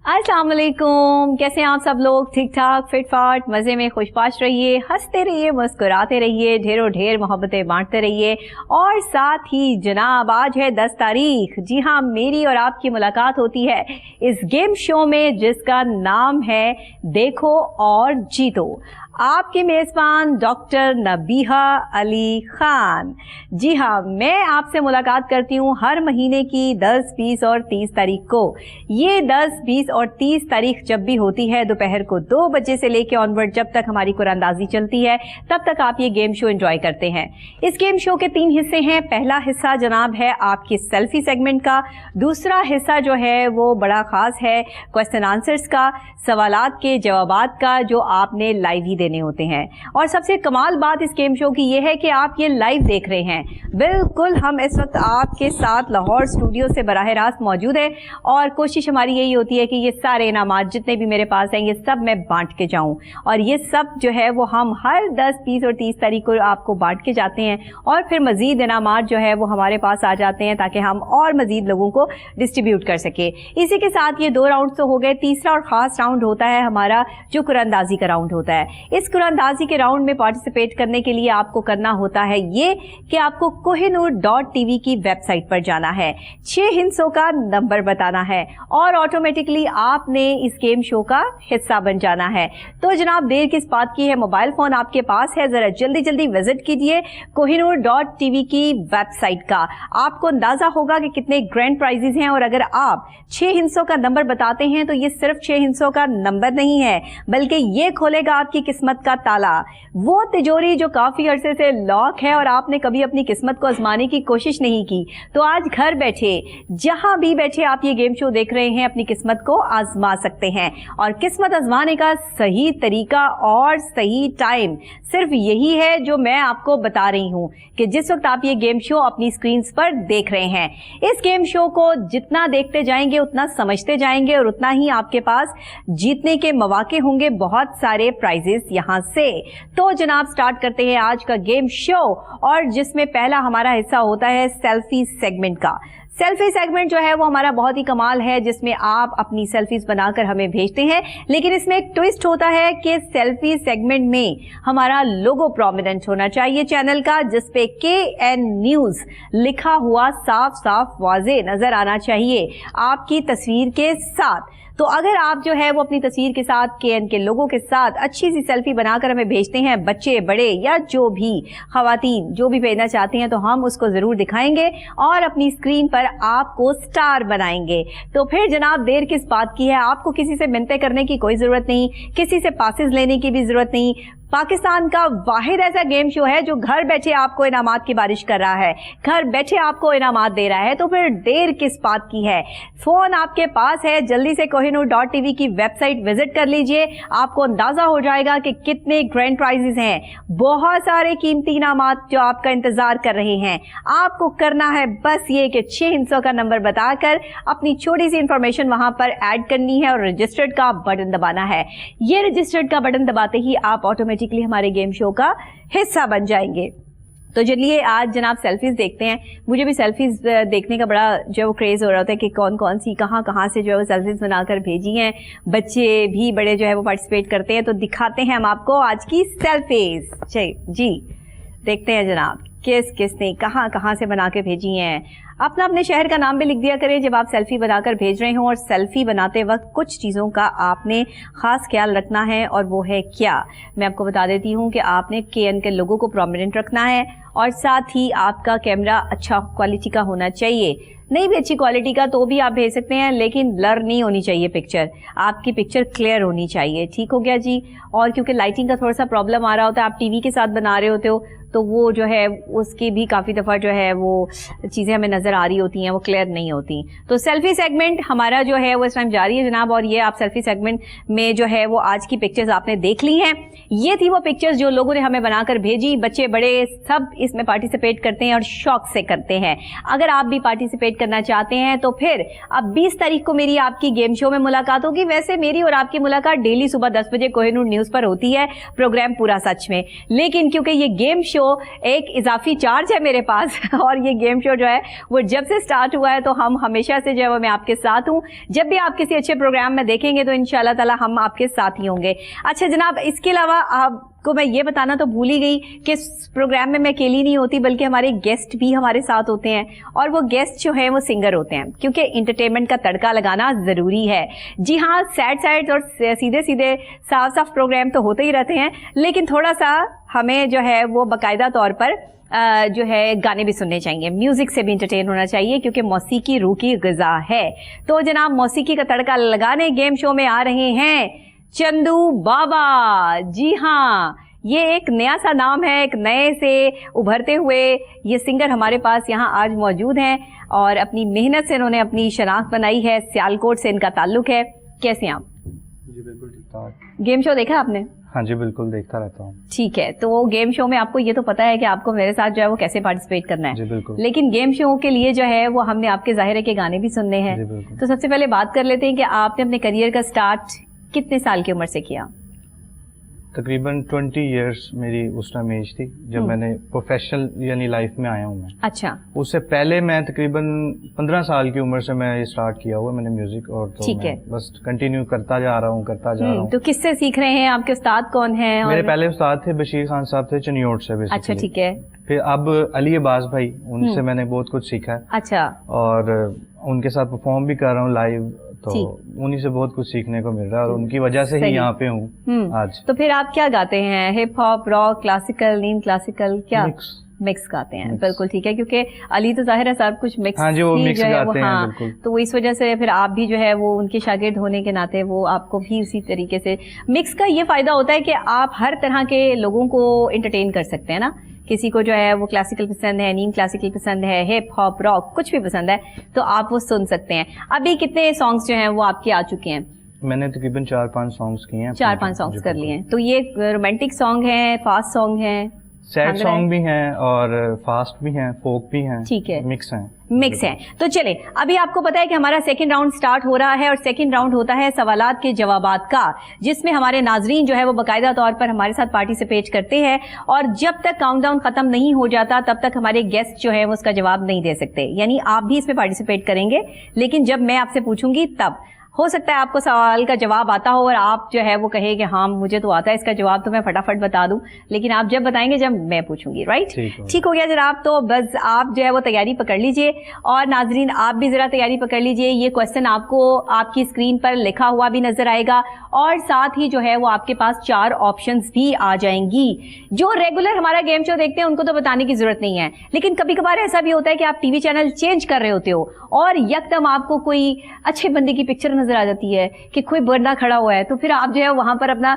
अस्सलाम वालेकुम, कैसे हैं आप सब लोग? ठीक ठाक, फिट फाट, मज़े में खुशपाश रहिए, हंसते रहिए, मुस्कुराते रहिए, ढेरों ढेर मोहब्बतें बांटते रहिए। और साथ ही जनाब आज है 10 तारीख। जी हाँ, मेरी और आपकी मुलाकात होती है इस गेम शो में जिसका नाम है देखो और जीतो। आपके मेज़बान डॉक्टर नबीहा अली खान। जी हाँ, मैं आपसे मुलाकात करती हूँ हर महीने की 10, 20 और 30 तारीख को। ये 10, 20 और 30 तारीख जब भी होती है दोपहर को 2 बजे से लेकर ऑनवर्ड, जब तक हमारी कुरानंदाजी चलती है तब तक आप ये गेम शो एंजॉय करते हैं। इस गेम शो के 3 हिस्से हैं। पहला हिस्सा जनाब है आपके सेल्फी सेगमेंट का। दूसरा हिस्सा जो है वो बड़ा खास है क्वेश्चन आंसर्स का, सवालात के जवाबात का, जो आपने लाइव ही देने होते हैं। और सबसे कमाल बात इस गेम शो की ये है कि आप ये लाइव देख रहे हैं। बिल्कुल हम इस वक्त आपके साथ लाहौर स्टूडियो से बराह रास्त मौजूद है और कोशिश हमारी यही होती है कि ये सारे इनामात जितने भी मेरे पास हैं ये सब मैं बांट के जाऊं। और ये सब जो है वो हम हर 10, 20 और 30 तारीख को आपको बांट के जाते हैं और फिर मजीद इनामात जो है वो हमारे पास आ जाते हैं ताकि हम और मजीद लोगों को डिस्ट्रीब्यूट कर सके। इसी के साथ ये 2 राउंड तो हो गए। तीसरा और खास राउंड होता है हमारा जो कुरानंदाजी का राउंड होता है। इस कुरानंदाजी के राउंड में पार्टिसिपेट करने के लिए आपको करना होता है ये कि आपको kohinoor.tv की वेबसाइट पर जाना है, 6 हिस्सों का नंबर बताना है और ऑटोमेटिकली आपने इस गेम शो का हिस्सा बन जाना है। तो जनाब देर किस बात की है, मोबाइल फोन आपके पास है, जरा जल्दी जल्दी विजिट कीजिए kohinoor.tv की वेबसाइट का। आपको अंदाजा होगा कि कितने ग्रैंड प्राइजेस हैं। और अगर आप 6 हिस्सों का नंबर बताते हैं तो ये सिर्फ 6 हिस्सों का नंबर नहीं है, बल्कि ये खोलेगा आपकी किस्मत का ताला, वो तिजोरी जो काफी अरसे से लॉक है और आपने कभी अपनी किस्मत को आजमाने की कोशिश नहीं की। तो आज घर बैठे जहां भी बैठे आप ये गेम शो देख रहे हैं, अपनी किस्मत को आजमा सकते हैं। और किस्मत आजमाने का सही तरीका और सही टाइम सिर्फ यही है जो मैं आपको बता रही हूं कि जिस वक्त आप ये गेम शो अपनी स्क्रीन पर देख रहे हैं। इस गेम शो को जितना देखते जाएंगे उतना समझते जाएंगे और उतना ही आपके पास जीतने के मौके होंगे, बहुत सारे प्राइजेस यहां से। तो जनाब स्टार्ट करते हैं आज का गेम शो, और जिसमें पहला हमारा हिस्सा होता है सेल्फी सेगमेंट का। सेल्फी सेगमेंट जो है वो हमारा बहुत ही कमाल है, जिसमें आप अपनी सेल्फीज बनाकर हमें भेजते हैं। लेकिन इसमें एक ट्विस्ट होता है कि सेल्फी सेगमेंट में हमारा लोगो प्रोमिनेंट होना चाहिए चैनल का, जिसपे KN न्यूज लिखा हुआ साफ साफ वाज़े नजर आना चाहिए आपकी तस्वीर के साथ। तो अगर आप जो है वो अपनी तस्वीर के साथ KN के लोगों के साथ अच्छी सी सेल्फी बनाकर हमें भेजते हैं, बच्चे बड़े या जो भी खवातीन जो भी भेजना चाहती हैं, तो हम उसको जरूर दिखाएंगे और अपनी स्क्रीन पर आपको स्टार बनाएंगे। तो फिर जनाब देर किस बात की है, आपको किसी से मिन्नतें करने की कोई जरूरत नहीं, किसी से पासेस लेने की भी जरूरत नहीं। पाकिस्तान का वाहिद ऐसा गेम शो है जो घर बैठे आपको इनामात की बारिश कर रहा है, घर बैठे आपको इनामात दे रहा है। तो फिर देर किस बात की है, फोन आपके पास है, जल्दी से kohinoor.tv की वेबसाइट विजिट कर लीजिए। आपको अंदाजा हो जाएगा कि कितने ग्रैंड प्राइजेस हैं, बहुत सारे कीमती इनामात जो आपका इंतजार कर रहे हैं। आपको करना है बस ये कि 6 हिस्सों का नंबर बताकर अपनी छोटी सी इंफॉर्मेशन वहां पर ऐड करनी है और रजिस्टर्ड का बटन दबाना है। ये रजिस्टर्ड का बटन दबाते ही आप ऑटोमेटिकली हमारे गेम शो का हिस्सा बन जाएंगे। तो चलिए आज जनाब सेल्फीज देखते हैं। मुझे भी सेल्फीज देखने का बड़ा जो है वो क्रेज हो रहा होता है कि कौन कौन सी कहाँ से जो है वो सेल्फीज बनाकर भेजी हैं। बच्चे भी बड़े जो है वो पार्टिसिपेट करते हैं। तो दिखाते हैं हम आपको आज की सेल्फीज। जी देखते हैं जनाब किस किसने कहाँ से बना के भेजी हैं। अपने शहर का नाम भी लिख दिया करें जब आप सेल्फी बनाकर भेज रहे हों। और सेल्फी बनाते वक्त कुछ चीज़ों का आपने खास ख्याल रखना है, और वो है क्या, मैं आपको बता देती हूँ कि आपने KN के लोगों को प्रोमिनेंट रखना है और साथ ही आपका कैमरा अच्छा क्वालिटी का होना चाहिए। नहीं भी अच्छी क्वालिटी का तो भी आप भेज सकते हैं, लेकिन ब्लर नहीं होनी चाहिए पिक्चर, आपकी पिक्चर क्लियर होनी चाहिए। ठीक हो गया जी। और क्योंकि लाइटिंग का थोड़ा सा प्रॉब्लम आ रहा होता है, आप टीवी के साथ बना रहे होते हो तो वो जो है उसकी भी काफ़ी दफ़ा जो है वो चीज़ें हमें नज़र आ रही होती हैं, वो क्लियर नहीं होती। तो सेल्फी सेगमेंट हमारा जो है वो इस टाइम जारी है जनाब। और ये आप सेल्फी सेगमेंट में जो है वो आज की पिक्चर्स आपने देख ली हैं। ये थी वो पिक्चर्स जो लोगों ने हमें बनाकर भेजी। बच्चे बड़े सब इसमें पार्टिसिपेट करते हैं और शौक से करते हैं। अगर आप भी पार्टिसिपेट पार्टिसिपेट करना चाहते हैं तो फिर अब 20 तारीख को मेरी आपकी गेम शो में मुलाकात होगी। वैसे मेरी और आपकी मुलाकात डेली सुबह 10 बजे कोहिनूर न्यूज़ पर होती है, प्रोग्राम पूरा सच में। लेकिन क्योंकि ये गेम शो एक इजाफी चार्ज है मेरे पास और ये गेम शो जो है वो जब से स्टार्ट हुआ है तो हम हमेशा से जो है वो मैं आपके साथ हूँ। जब भी आप किसी अच्छे प्रोग्राम में देखेंगे तो इंशाल्लाह ताला हम आपके साथ ही होंगे। अच्छा जनाब, इसके अलावा आपको मैं ये बताना तो भूल ही गई कि इस प्रोग्राम में मैं अकेली नहीं होती बल्कि हमारे गेस्ट भी हमारे साथ होते हैं और वो गेस्ट जो है वो सिंगर होते हैं, क्योंकि इंटरटेनमेंट का तड़का लगाना ज़रूरी है। जी हाँ, सैड सैड और सीधे सीधे साफ साफ प्रोग्राम तो होते ही रहते हैं, लेकिन थोड़ा सा हमें जो है वो बाकायदा तौर पर जो है गाने भी सुनने चाहिए, म्यूजिक से भी इंटरटेन होना चाहिए, क्योंकि मौसीकी रूह की ग़िज़ा है। तो जनाब, मौसीकी का तड़का लगाने गेम शो में आ रहे हैं चंदू बाबा। जी हाँ, ये एक नया सा नाम है, एक नए से उभरते हुए ये सिंगर हमारे पास यहाँ आज मौजूद हैं और अपनी मेहनत से इन्होंने अपनी शनाख्त बनाई है। सियालकोट से इनका ताल्लुक है। कैसे हैं आप? जी बिल्कुल ठीक ठाक। गेम शो देखा आपने? हाँ जी बिल्कुल देखता रहता हूँ। ठीक है, तो गेम शो में आपको ये तो पता है कि आपको मेरे साथ जो है वो कैसे पार्टिसिपेट करना है। जी बिल्कुल। लेकिन गेम शो के लिए जो है वो हमने आपके ज़ाहिर के गाने भी सुनने हैं। जी बिल्कुल। तो सबसे पहले बात कर लेते हैं कि आपने अपने करियर का स्टार्ट कितने साल की उम्र से किया? तकरीबन 20 इयर्स मेरी उस टाइम एज थी जब मैंने प्रोफेशनल यानी लाइफ में आया हूँ मैं। अच्छा। उससे पहले मैं तकरीबन 15 साल की उम्र से मैं ये स्टार्ट किया हुआ मैंने म्यूजिक, और तो ठीक है, बस कंटिन्यू करता जा रहा हूँ। तो किससे सीख रहे हैं? आपके उस्ताद कौन हैं? मेरे पहले उस्ताद थे बशीर खान साहब थे चनियोट से बेसिकली। अच्छा ठीक है। फिर अब अली अब्बास भाई, उनसे मैंने बहुत कुछ सीखा है। अच्छा। और उनके साथ परफॉर्म भी कर रहा हूँ लाइव, तो उन्हीं से बहुत कुछ सीखने को मिल रहा है और उनकी वजह से ही यहाँ पे हूँ आज। तो फिर आप क्या गाते हैं? हिप हॉप, रॉक, क्लासिकल, नीम क्लासिकल, क्या? मिक्स गाते हैं। बिल्कुल ठीक है, क्योंकि अली तो जाहिर है सब कुछ मिक्स। हाँ जी, वो मिक्स गाते हैं बिल्कुल। तो इस वजह से फिर आप भी जो है वो उनके शागिर्द होने के नाते वो आपको भी उसी तरीके से मिक्स का ये फायदा होता है कि आप हर तरह के लोगों को एंटरटेन कर सकते हैं ना। किसी को जो है वो क्लासिकल पसंद है, नीम क्लासिकल पसंद है, हिप हॉप, रॉक, कुछ भी पसंद है तो आप वो सुन सकते हैं। अभी कितने सॉन्ग्स जो हैं वो आपके आ चुके हैं? मैंने तकरीबन 4-5 सॉन्ग्स किए हैं। 4-5 सॉन्ग्स कर लिए हैं। तो ये रोमांटिक सॉन्ग हैं, फास्ट सॉन्ग हैं, सैड सॉन्ग भी हैं और फास्ट भी हैं, फोक भी हैं। ठीक है, मिक्स हैं। मिक्स है। तो चले, अभी आपको पता है कि हमारा सेकंड राउंड स्टार्ट हो रहा है और सेकंड राउंड होता है सवालात के जवाबात का, जिसमें हमारे नाजरीन जो है वो बाकायदा तौर पर हमारे साथ पार्टिसिपेट करते हैं और जब तक काउंटडाउन खत्म नहीं हो जाता तब तक हमारे गेस्ट जो है वो उसका जवाब नहीं दे सकते। यानी आप भी इसमें पार्टिसिपेट करेंगे, लेकिन जब मैं आपसे पूछूंगी तब हो सकता है आपको सवाल का जवाब आता हो और आप जो है वो कहे कि हाँ मुझे तो आता है इसका जवाब, तो मैं फटाफट बता दूं, लेकिन आप जब बताएंगे जब मैं पूछूंगी। राइट? ठीक हो गया जनाब। तो बस आप जो है वो तैयारी पकड़ लीजिए और नाजरीन आप भी जरा तैयारी पकड़ लीजिए। ये क्वेश्चन आपको आपकी स्क्रीन पर लिखा हुआ भी नजर आएगा और साथ ही जो है वो आपके पास 4 ऑप्शंस भी आ जाएंगी। जो रेगुलर हमारा गेम शो देखते हैं उनको तो बताने की जरूरत नहीं है, लेकिन कभी कभार ऐसा भी होता है कि आप टीवी चैनल चेंज कर रहे होते हो और यकदम आपको कोई अच्छे बंदे की पिक्चर नजर आ जाती है कि कोई बंदा खड़ा हुआ है, तो फिर आप जो है वहां पर अपना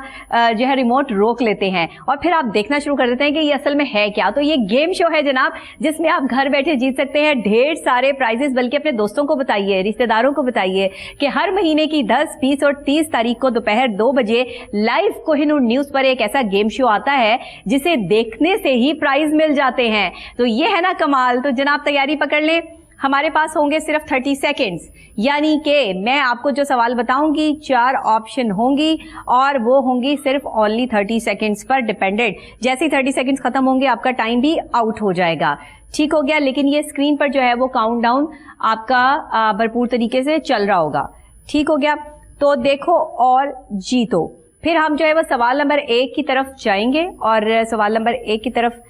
जो है रिमोट रोक लेते हैं और फिर आप देखना शुरू कर देते हैं कि ये असल में है क्या। तो ये गेम शो है जनाब, जिसमें आप घर बैठे जीत सकते हैं ढेर सारे प्राइजेस। बल्कि अपने दोस्तों को बताइए, रिश्तेदारों को बताइए कि हर महीने की 10, 20 और 30 तारीख को दोपहर 2 बजे लाइव कोहिनूर न्यूज पर एक ऐसा गेम शो आता है जिसे देखने से ही प्राइज मिल जाते हैं। तो ये है ना कमाल। तो जनाब तैयारी पकड़ लें, हमारे पास होंगे सिर्फ 30 सेकेंड्स, यानी कि मैं आपको जो सवाल बताऊंगी 4 ऑप्शन होंगी और वो होंगी सिर्फ ओनली 30 सेकेंड्स पर डिपेंडेंट। जैसे ही 30 सेकेंड्स खत्म होंगे आपका टाइम भी आउट हो जाएगा। ठीक हो गया? लेकिन ये स्क्रीन पर जो है वो काउंटडाउन आपका भरपूर तरीके से चल रहा होगा। ठीक हो गया? तो देखो और जीतो। फिर हम जो है वो सवाल नंबर 1 की तरफ जाएंगे और सवाल नंबर 1 की तरफ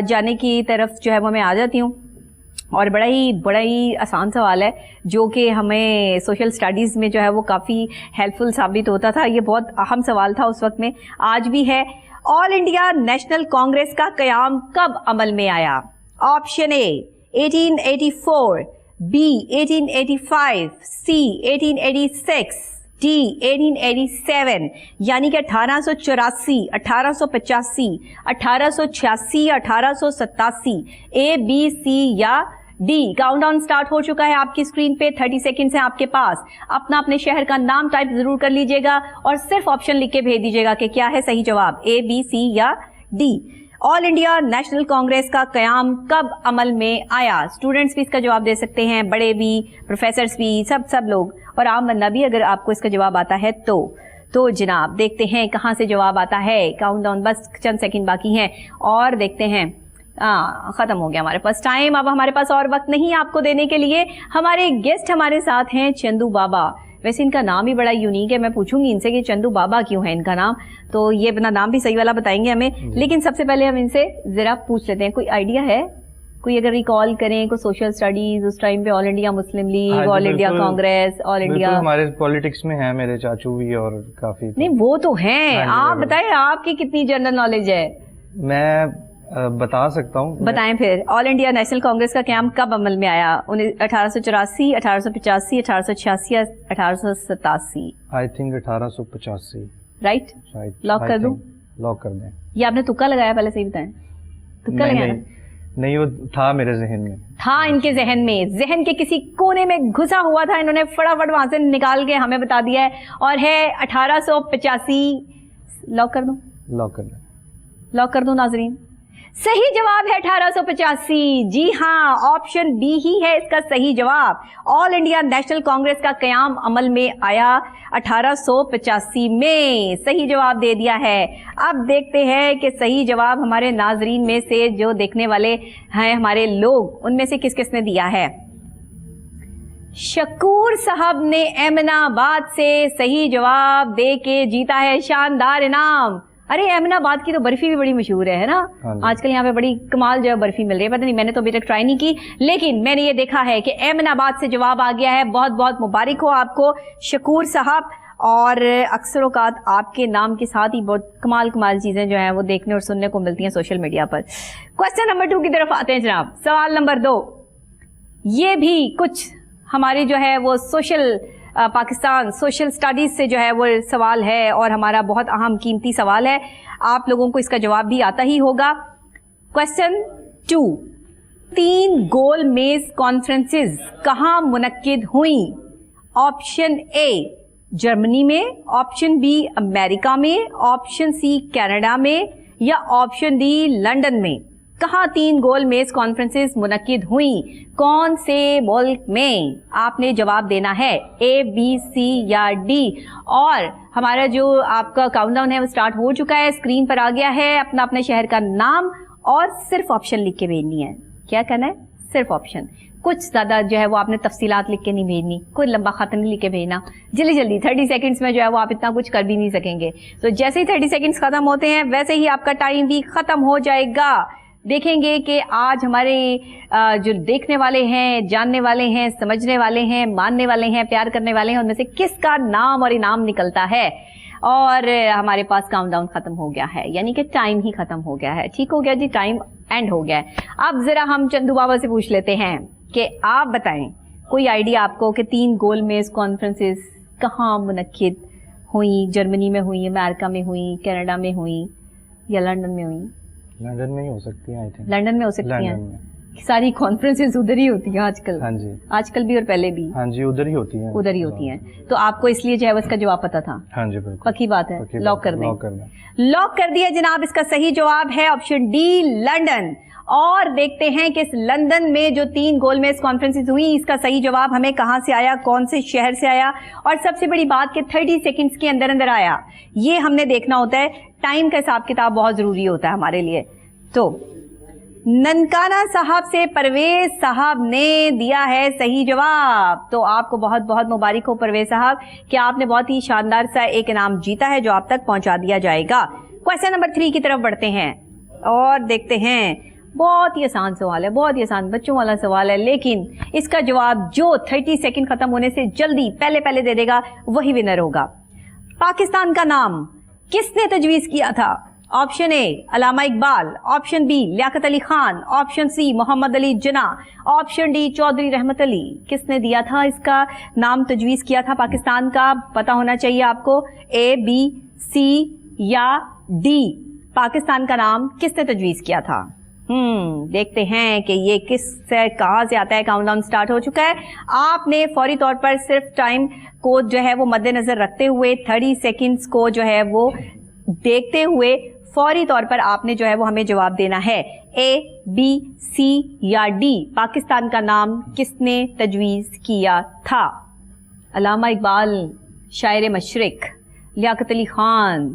जाने की तरफ जो है वो मैं आ जाती हूँ। और बड़ा ही आसान सवाल है जो कि हमें सोशल स्टडीज़ में जो है वो काफ़ी हेल्पफुल साबित होता था। ये बहुत अहम सवाल था उस वक्त में, आज भी है। ऑल इंडिया नेशनल कांग्रेस का क़याम कब अमल में आया? Option A 1884, B 1885, C 1886, D 1887 यानी कि 1884, 1885, 1886, 1887, ए, बी, सी या डी। काउंटडाउन स्टार्ट हो चुका है आपकी स्क्रीन पे, 30 सेकंड्स हैं आपके पास। अपने शहर का नाम टाइप जरूर कर लीजिएगा और सिर्फ ऑप्शन लिख के भेज दीजिएगा कि क्या है सही जवाब, ए, बी, सी या D. All India national Congress का कयाम कब अमल में आया? स्टूडेंट्स भी इसका जवाब दे सकते हैं, बड़े भी, प्रोफेसर्स भी, सब लोग, और आम बंदा भी, अगर आपको इसका जवाब आता है तो जनाब देखते हैं कहाँ से जवाब आता है। काउंटडाउन बस चंद सेकंड बाकी हैं और देखते हैं। खत्म हो गया हमारे पास टाइम। अब हमारे पास और वक्त नहीं आपको देने के लिए। हमारे गेस्ट हमारे साथ हैं चंदू बाबा। वैसे इनका नाम ही बड़ा यूनिक है, मैं पूछूंगी इनसे कि चंदू बाबा क्यों है इनका नाम, तो ये अपना नाम भी सही वाला बताएंगे हमें। लेकिन सबसे पहले हम इनसे जरा पूछ लेते हैं, कोई आइडिया है, कोई अगर रिकॉल करें, कोई सोशल स्टडीज उस टाइम पे, all India Muslim league, all India Congress, all India, हमारे पॉलिटिक्स में है मेरे चाचू भी और काफी। नहीं वो तो हैं, आप बताएं आपकी कितनी जनरल नॉलेज है? मैं बता सकता हूँ। बताएं फिर। ऑल इंडिया नेशनल कांग्रेस का क्याम कब अमल में आया? 1884, 1885, 1886 या 1887? I think 1885। राइट, लॉक कर दूं? लॉक कर दें। ये आपने तुक्का लगाया? पहले सही बताएं, तुक्का लगाया? नहीं, वो था मेरे जहन में, था इनके जहन में, जहन के किसी कोने में घुसा हुआ था, इन्होंने फटाफट वहां से निकाल के हमें बता दिया है, और है 1885। लॉक कर दूं? लॉक कर दें। लॉक कर दूं नाजरीन? सही जवाब है 1885। जी हाँ, ऑप्शन बी ही है इसका सही जवाब। ऑल इंडिया नेशनल कांग्रेस का कयाम अमल में आया 1885 में। सही जवाब दे दिया है। अब देखते हैं कि सही जवाब हमारे नाजरीन में से, जो देखने वाले हैं हमारे लोग, उनमें से किस किस ने दिया है। शकूर साहब ने एमनाबाद से सही जवाब दे के जीता है शानदार इनाम। अरे एमनाबाद की तो बर्फी भी बड़ी मशहूर है ना? आजकल यहाँ पे बड़ी कमाल जो है बर्फी मिल रही है। पता नहीं, मैंने तो अभी तक ट्राई नहीं की, लेकिन मैंने ये देखा है कि एमनाबाद से जवाब आ गया है। बहुत बहुत मुबारक हो आपको शकूर साहब। और अक्सर औकात आपके नाम के साथ ही बहुत कमाल चीजें जो है वो देखने और सुनने को मिलती हैं सोशल मीडिया पर। क्वेश्चन नंबर 2 की तरफ आते हैं जनाब। सवाल नंबर 2, ये भी कुछ हमारी जो है वो सोशल पाकिस्तान सोशल स्टडीज से जो है वो सवाल है, और हमारा बहुत अहम कीमती सवाल है। आप लोगों को इसका जवाब भी आता ही होगा। क्वेश्चन 2, 3 गोल मेज कॉन्फ्रेंसेस कहां मुनक्किद हुई? ऑप्शन ए जर्मनी में, ऑप्शन बी अमेरिका में, ऑप्शन सी कनाडा में, या ऑप्शन डी लंदन में। कहां 3 गोल मेज कॉन्फ्रेंसेस मुनक्किद हुई? कौन से मुल्क में? आपने जवाब देना है, ए, बी, सी या डी। और हमारा जो आपका काउंटडाउन है वो स्टार्ट हो चुका है, स्क्रीन पर आ गया है। अपना अपने शहर का नाम और सिर्फ ऑप्शन लिख के भेजनी है। क्या करना है? सिर्फ ऑप्शन, कुछ ज्यादा जो है वो आपने तफसीलात लिख के नहीं भेजनी, कोई लंबा खत नहीं लिख के भेजना। जल्दी 30 सेकंड्स में जो है वो आप इतना कुछ कर भी नहीं सकेंगे। तो जैसे ही 30 सेकंड्स खत्म होते हैं वैसे ही आपका टाइम भी खत्म हो जाएगा। देखेंगे कि आज हमारे जो देखने वाले हैं, जानने वाले हैं, समझने वाले हैं, मानने वाले हैं, प्यार करने वाले हैं, उनमें से किसका नाम और इनाम निकलता है। और हमारे पास काउंटडाउन खत्म हो गया है, यानी कि टाइम ही खत्म हो गया है। ठीक हो गया जी, टाइम एंड हो गया है। अब जरा हम चंदू बाबा से पूछ लेते हैं कि आप बताएं, कोई आइडिया आपको कि 3 गोल मेज कॉन्फ्रेंसेस कहाँ मुनक्किद हुई? जर्मनी में हुई, अमेरिका में हुई, कनाडा में हुई, या लंदन में हुई? लंदन में ही हो सकती है, आई थिंक लंदन में हो सकती हैं। सारी कॉन्फ्रेंसेस उधर ही होती हैं आजकल। हाँ जी, आजकल भी और पहले भी। हाँ जी, उधर ही होती हैं। उधर ही होती हैं। तो आपको इसलिए जो है उसका जवाब पता था? हाँ जी, बिल्कुल पक्की बात है। लॉक कर दें? लॉक कर दिया जनाब। इसका सही जवाब है ऑप्शन डी, लंदन। और देखते हैं कि इस लंदन में जो 3 गोल मेज कॉन्फ्रेंसेस हुई, इसका सही जवाब हमें कहां से आया, कौन से शहर से आया, और सबसे बड़ी बात कि 30 सेकंड्स के अंदर अंदर आया। ये हमने देखना होता है। टाइम का हिसाब किताब बहुत जरूरी होता है हमारे लिए। तो ननकाना साहब से परवेज साहब ने दिया है सही जवाब। तो आपको बहुत बहुत मुबारक हो परवेज साहब कि आपने बहुत ही शानदार सा एक इनाम जीता है जो आप तक पहुंचा दिया जाएगा। क्वेश्चन नंबर 3 की तरफ बढ़ते हैं और देखते हैं। बहुत ही आसान सवाल है, बहुत ही आसान बच्चों वाला सवाल है, लेकिन इसका जवाब जो 30 सेकंड खत्म होने से जल्दी पहले दे देगा वही विनर होगा। पाकिस्तान का नाम किसने तजवीज किया था? Option A Allama Iqbal, option B Liaquat Ali Khan, option C Mohammad Ali Jinnah, option D Chaudhry Rahmat Ali. किसने दिया था इसका नाम, तजवीज किया था पाकिस्तान का? पता होना चाहिए आपको, ए, बी, सी या डी। पाकिस्तान का नाम किसने तजवीज किया था? देखते हैं कि ये किस से कहां से आता है। काउंटडाउन स्टार्ट हो चुका है। आपने फौरी तौर पर सिर्फ टाइम को जो है वो मद्देनजर रखते हुए 30 सेकंड्स को जो है वो देखते हुए फौरी तौर पर आपने जो है वो हमें जवाब देना है। A, B, C या D, पाकिस्तान का नाम किसने तजवीज़ किया था? अल्लामा इकबाल, शायर मशरिक, लियाकत अली खान,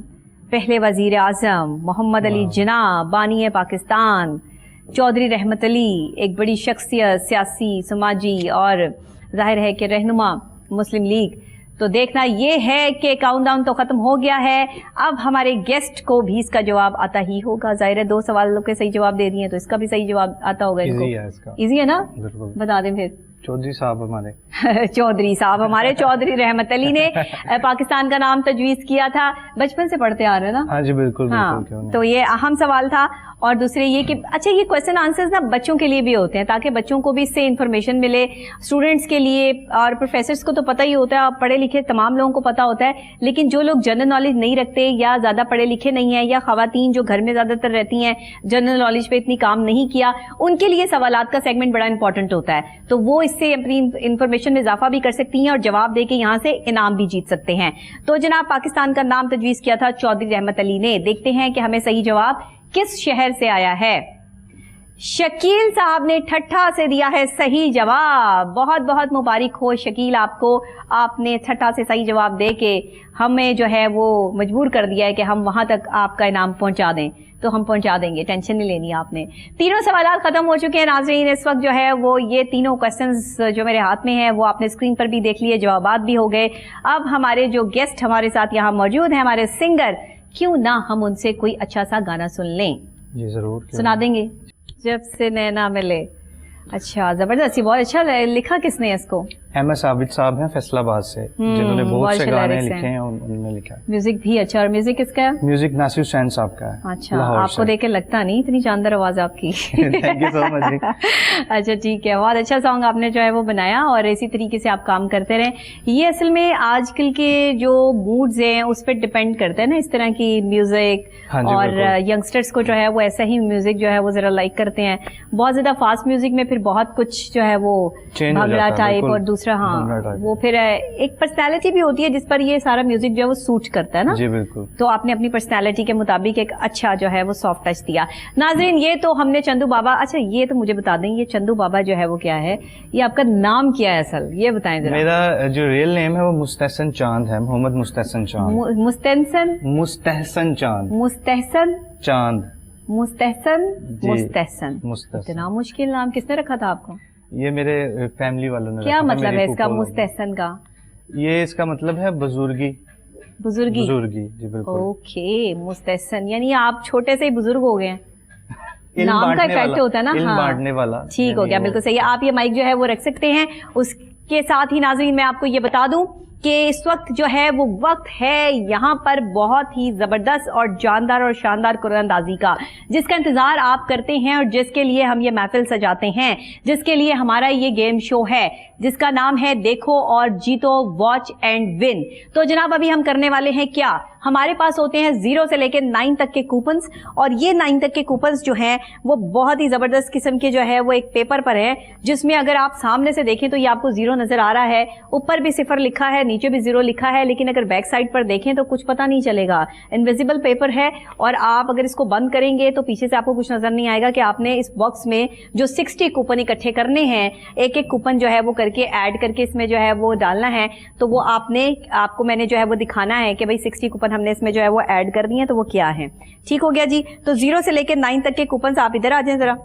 पहले वज़ीर आज़म, मोहम्मद अली जिन्ना, बानी पाकिस्तान, चौधरी रहमत अली, एक बड़ी शख्सियत, सियासी, समाजी और जाहिर है कि रहनुमा मुस्लिम लीग। तो देखना ये है कि काउंटडाउन तो खत्म हो गया है, अब हमारे गेस्ट को भी इसका जवाब आता ही होगा। जाहिर है 2 सवालों के सही जवाब दे दिए तो इसका भी सही जवाब आता होगा इनको। इजी है ना? बता दें फिर। चौधरी साहब हमारे चौधरी साहब हमारे चौधरी रहमत अली ने पाकिस्तान का नाम तजवीज़ किया था। बचपन से पढ़ते आ रहे हैं ना? हाँ जी बिल्कुल। हाँ, तो ये अहम सवाल था। और दूसरे ये कि अच्छा ये क्वेश्चन आंसर्स ना बच्चों के लिए भी होते हैं ताकि बच्चों को भी इससे इन्फॉर्मेशन मिले, स्टूडेंट्स के लिए और प्रोफेसर्स को तो पता ही होता है, पढ़े लिखे तमाम लोगों को पता होता है, लेकिन जो लोग जनरल नॉलेज नहीं रखते या ज़्यादा पढ़े लिखे नहीं है या ख़वातीन जो घर में ज़्यादातर रहती हैं जनरल नॉलेज पे इतनी काम नहीं किया, उनके लिए सवालात का सेगमेंट बड़ा इंपॉर्टेंट होता है। तो वो इससे अपनी इन्फॉर्मेशन में इजाफा भी कर सकती हैं और जवाब दे के यहाँ से इनाम भी जीत सकते हैं। तो जनाब पाकिस्तान का नाम तजवीज़ किया था चौधरी रहमत अली ने। देखते हैं कि हमें सही जवाब किस शहर से आया है। शकील साहब ने ठट्ठा से दिया है सही जवाब। बहुत बहुत मुबारक हो शकील आपको, आपने ठट्ठा से सही जवाब दे के हमें जो है वो मजबूर कर दिया है कि हम वहां तक आपका इनाम पहुंचा दें। तो हम पहुंचा देंगे, टेंशन नहीं लेनी आपने। तीनों सवाल खत्म हो चुके हैं नाज़रीन। इस वक्त जो है वो ये तीनों क्वेश्चंस जो मेरे हाथ में है वो आपने स्क्रीन पर भी देख लिए, जवाबात भी हो गए। अब हमारे जो गेस्ट हमारे साथ यहाँ मौजूद हैं, हमारे सिंगर, क्यों ना हम उनसे कोई अच्छा सा गाना सुन लें? जी जरूर, सुना देंगे। जब से नैना मिले। अच्छा, जबरदस्त, बहुत अच्छा लिखा। किसने इसको? एमएस आबिद साहब हैं फैसलाबाद से, जिन्होंने बहुत से गाने लिखे हैं, उन्होंने लिखा है। म्यूजिक भी अच्छा। और म्यूजिक किसका है? म्यूजिक नासिर हुसैन साहब का है। अच्छा, आपको देख के लगता नहीं, इतनी शानदार आवाज आपकी। Thank you so much. अच्छा ठीक है, बहुत अच्छा सॉन्ग आपने जो है वो बनाया और इसी तरीके से आप काम करते रहें। ये असल में आजकल के जो मूड्स हैं उस पर डिपेंड करता है ना, इस तरह की म्यूजिक। और यंगस्टर्स को जो है वो ऐसा ही म्यूजिक जो है वो जरा लाइक करते हैं। बहुत ज्यादा फास्ट म्यूजिक में फिर बहुत कुछ जो है वो भांगड़ा टाइप और दूसरा, हाँ वो फिर एक पर्सनैलिटी भी होती है जिस पर ये सारा म्यूजिक जो है वो सूट करता है ना। जी बिल्कुल। तो आपने अपनी पर्सनैलिटी के मुताबिक एक अच्छा जो है वो सॉफ्ट टच दिया। नाज़रीन ये तो हमने चंदू बाबा। अच्छा ये तो मुझे बता दें, ये चंदू बाबा जो है वो क्या है, ये आपका नाम क्या है असल, ये बताएं जरा। मेरा जो रियल नेम है वो मुस्तहसन चांद है, मोहम्मद मुस्तहसन चांद। मुस्तहसन चांद। मुस्तहसन चांद। मुस्तहसन। इतना मुश्किल नाम किसने रखा था आपको? ये मेरे फैमिली वालों ने। क्या मतलब है इसका मुस्तहसन का? ये इसका मतलब है बुजुर्गी। बुजुर्गी जी बिल्कुल। ओके, मुस्तहसन यानी आप छोटे से ही बुजुर्ग हो गए हैं। नाम का इफेक्ट होता है ना। हाँ बांटने वाला, ठीक हो गया, बिल्कुल सही है। आप ये माइक जो है वो रख सकते हैं। उसके साथ ही नाज़रीन मैं आपको ये बता दूं कि इस वक्त जो है वो वक्त है यहाँ पर बहुत ही ज़बरदस्त और जानदार और शानदार कुरानंदाजी का, जिसका इंतज़ार आप करते हैं और जिसके लिए हम ये महफिल सजाते हैं, जिसके लिए हमारा ये गेम शो है, जिसका नाम है देखो और जीतो, वॉच एंड विन। तो जनाब अभी हम करने वाले हैं क्या, हमारे पास होते हैं 0 से लेकर 9 तक के कूपन्स, और ये 9 तक के कूपन्स जो हैं वो बहुत ही ज़बरदस्त किस्म के जो है वो एक पेपर पर है, जिसमें अगर आप सामने से देखें तो ये आपको 0 नज़र आ रहा है, ऊपर भी 0 लिखा है, नीचे भी 0 लिखा है, लेकिन अगर बैक साइड पर देखें तो कुछ पता नहीं चलेगा। इनविजिबल पेपर है और आप अगर इसको बंद करेंगे तो पीछे से आपको कुछ नजर नहीं आएगा कि आपने इस बॉक्स में जो 60 कूपन इकट्ठे करने हैं, एक एक कूपन जो है वो करके ऐड करके इसमें जो है वो डालना है। तो वो आपको मैंने जो है वो दिखाना है कि भाई 60 कूपन हमने इसमें जो है वो ऐड कर दिए हैं, तो वो क्या है। ठीक हो गया जी। तो 0 से लेकर 9 तक के कूपन आप इधर आ जाएं जरा,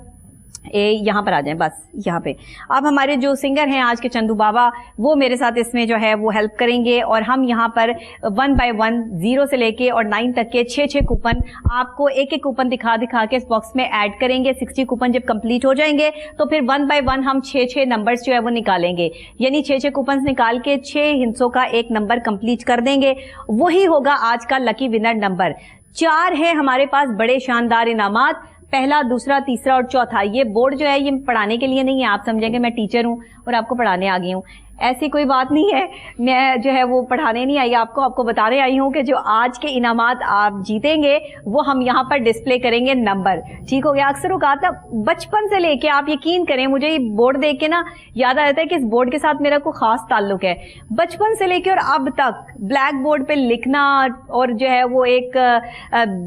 यहाँ पर आ जाएं, बस यहाँ पे। अब हमारे जो सिंगर हैं आज के चंदू बाबा, वो मेरे साथ इसमें जो है वो हेल्प करेंगे और हम यहाँ पर 1 बाय 1 0 से लेके और 9 तक के 6 कूपन आपको एक एक कूपन दिखा के इस बॉक्स में ऐड करेंगे। 60 कूपन जब कंप्लीट हो जाएंगे तो फिर 1 बाय 1 हम 6 नंबर्स जो है वो निकालेंगे, यानी 6 कूपन निकाल के 6 हिस्सों का एक नंबर कंप्लीट कर देंगे, वही होगा आज का लकी विनर नंबर। 4 है हमारे पास बड़े शानदार इनामात, पहला, दूसरा, तीसरा और चौथा। ये बोर्ड जो है ये पढ़ाने के लिए नहीं है, आप समझेंगे मैं टीचर हूँ और आपको पढ़ाने आ गई हूँ। ऐसी कोई बात नहीं है, मैं जो है वो पढ़ाने नहीं आई आपको बताने आई हूँ कि जो आज के इनामात आप जीतेंगे वो हम यहाँ पर डिस्प्ले करेंगे नंबर। ठीक हो गया। अक्सर औकात ना बचपन से लेके आप यकीन करें, मुझे ये बोर्ड देख के ना याद आता है कि इस बोर्ड के साथ मेरा कोई खास ताल्लुक है। बचपन से लेके और अब तक ब्लैक बोर्ड पे लिखना और जो है वो एक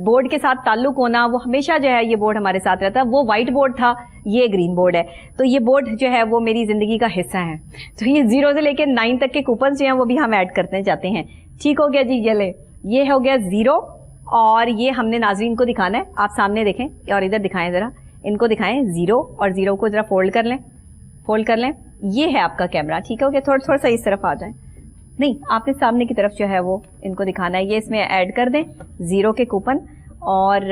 बोर्ड के साथ ताल्लुक होना, वो हमेशा जो है ये बोर्ड हमारे साथ रहता है। वो व्हाइट बोर्ड था, ये ग्रीन बोर्ड है, तो ये बोर्ड जो है वो मेरी जिंदगी का हिस्सा है। तो ये 0 से लेकर 9 तक के कूपन जो हैं वो भी हम ऐड करते जाते हैं। ठीक हो गया जी। ये हो गया 0 और ये हमने नाजरीन को दिखाना है। आप सामने देखें और इधर दिखाएं, जरा इनको दिखाएं 0 और 0 को जरा फोल्ड कर लें। ये है आपका कैमरा। ठीक हो गया। थोड़ा सा इस तरफ आ जाएं, नहीं आपने सामने की तरफ जो है वो इनको दिखाना है। ये इसमें ऐड कर दें 0 के कूपन और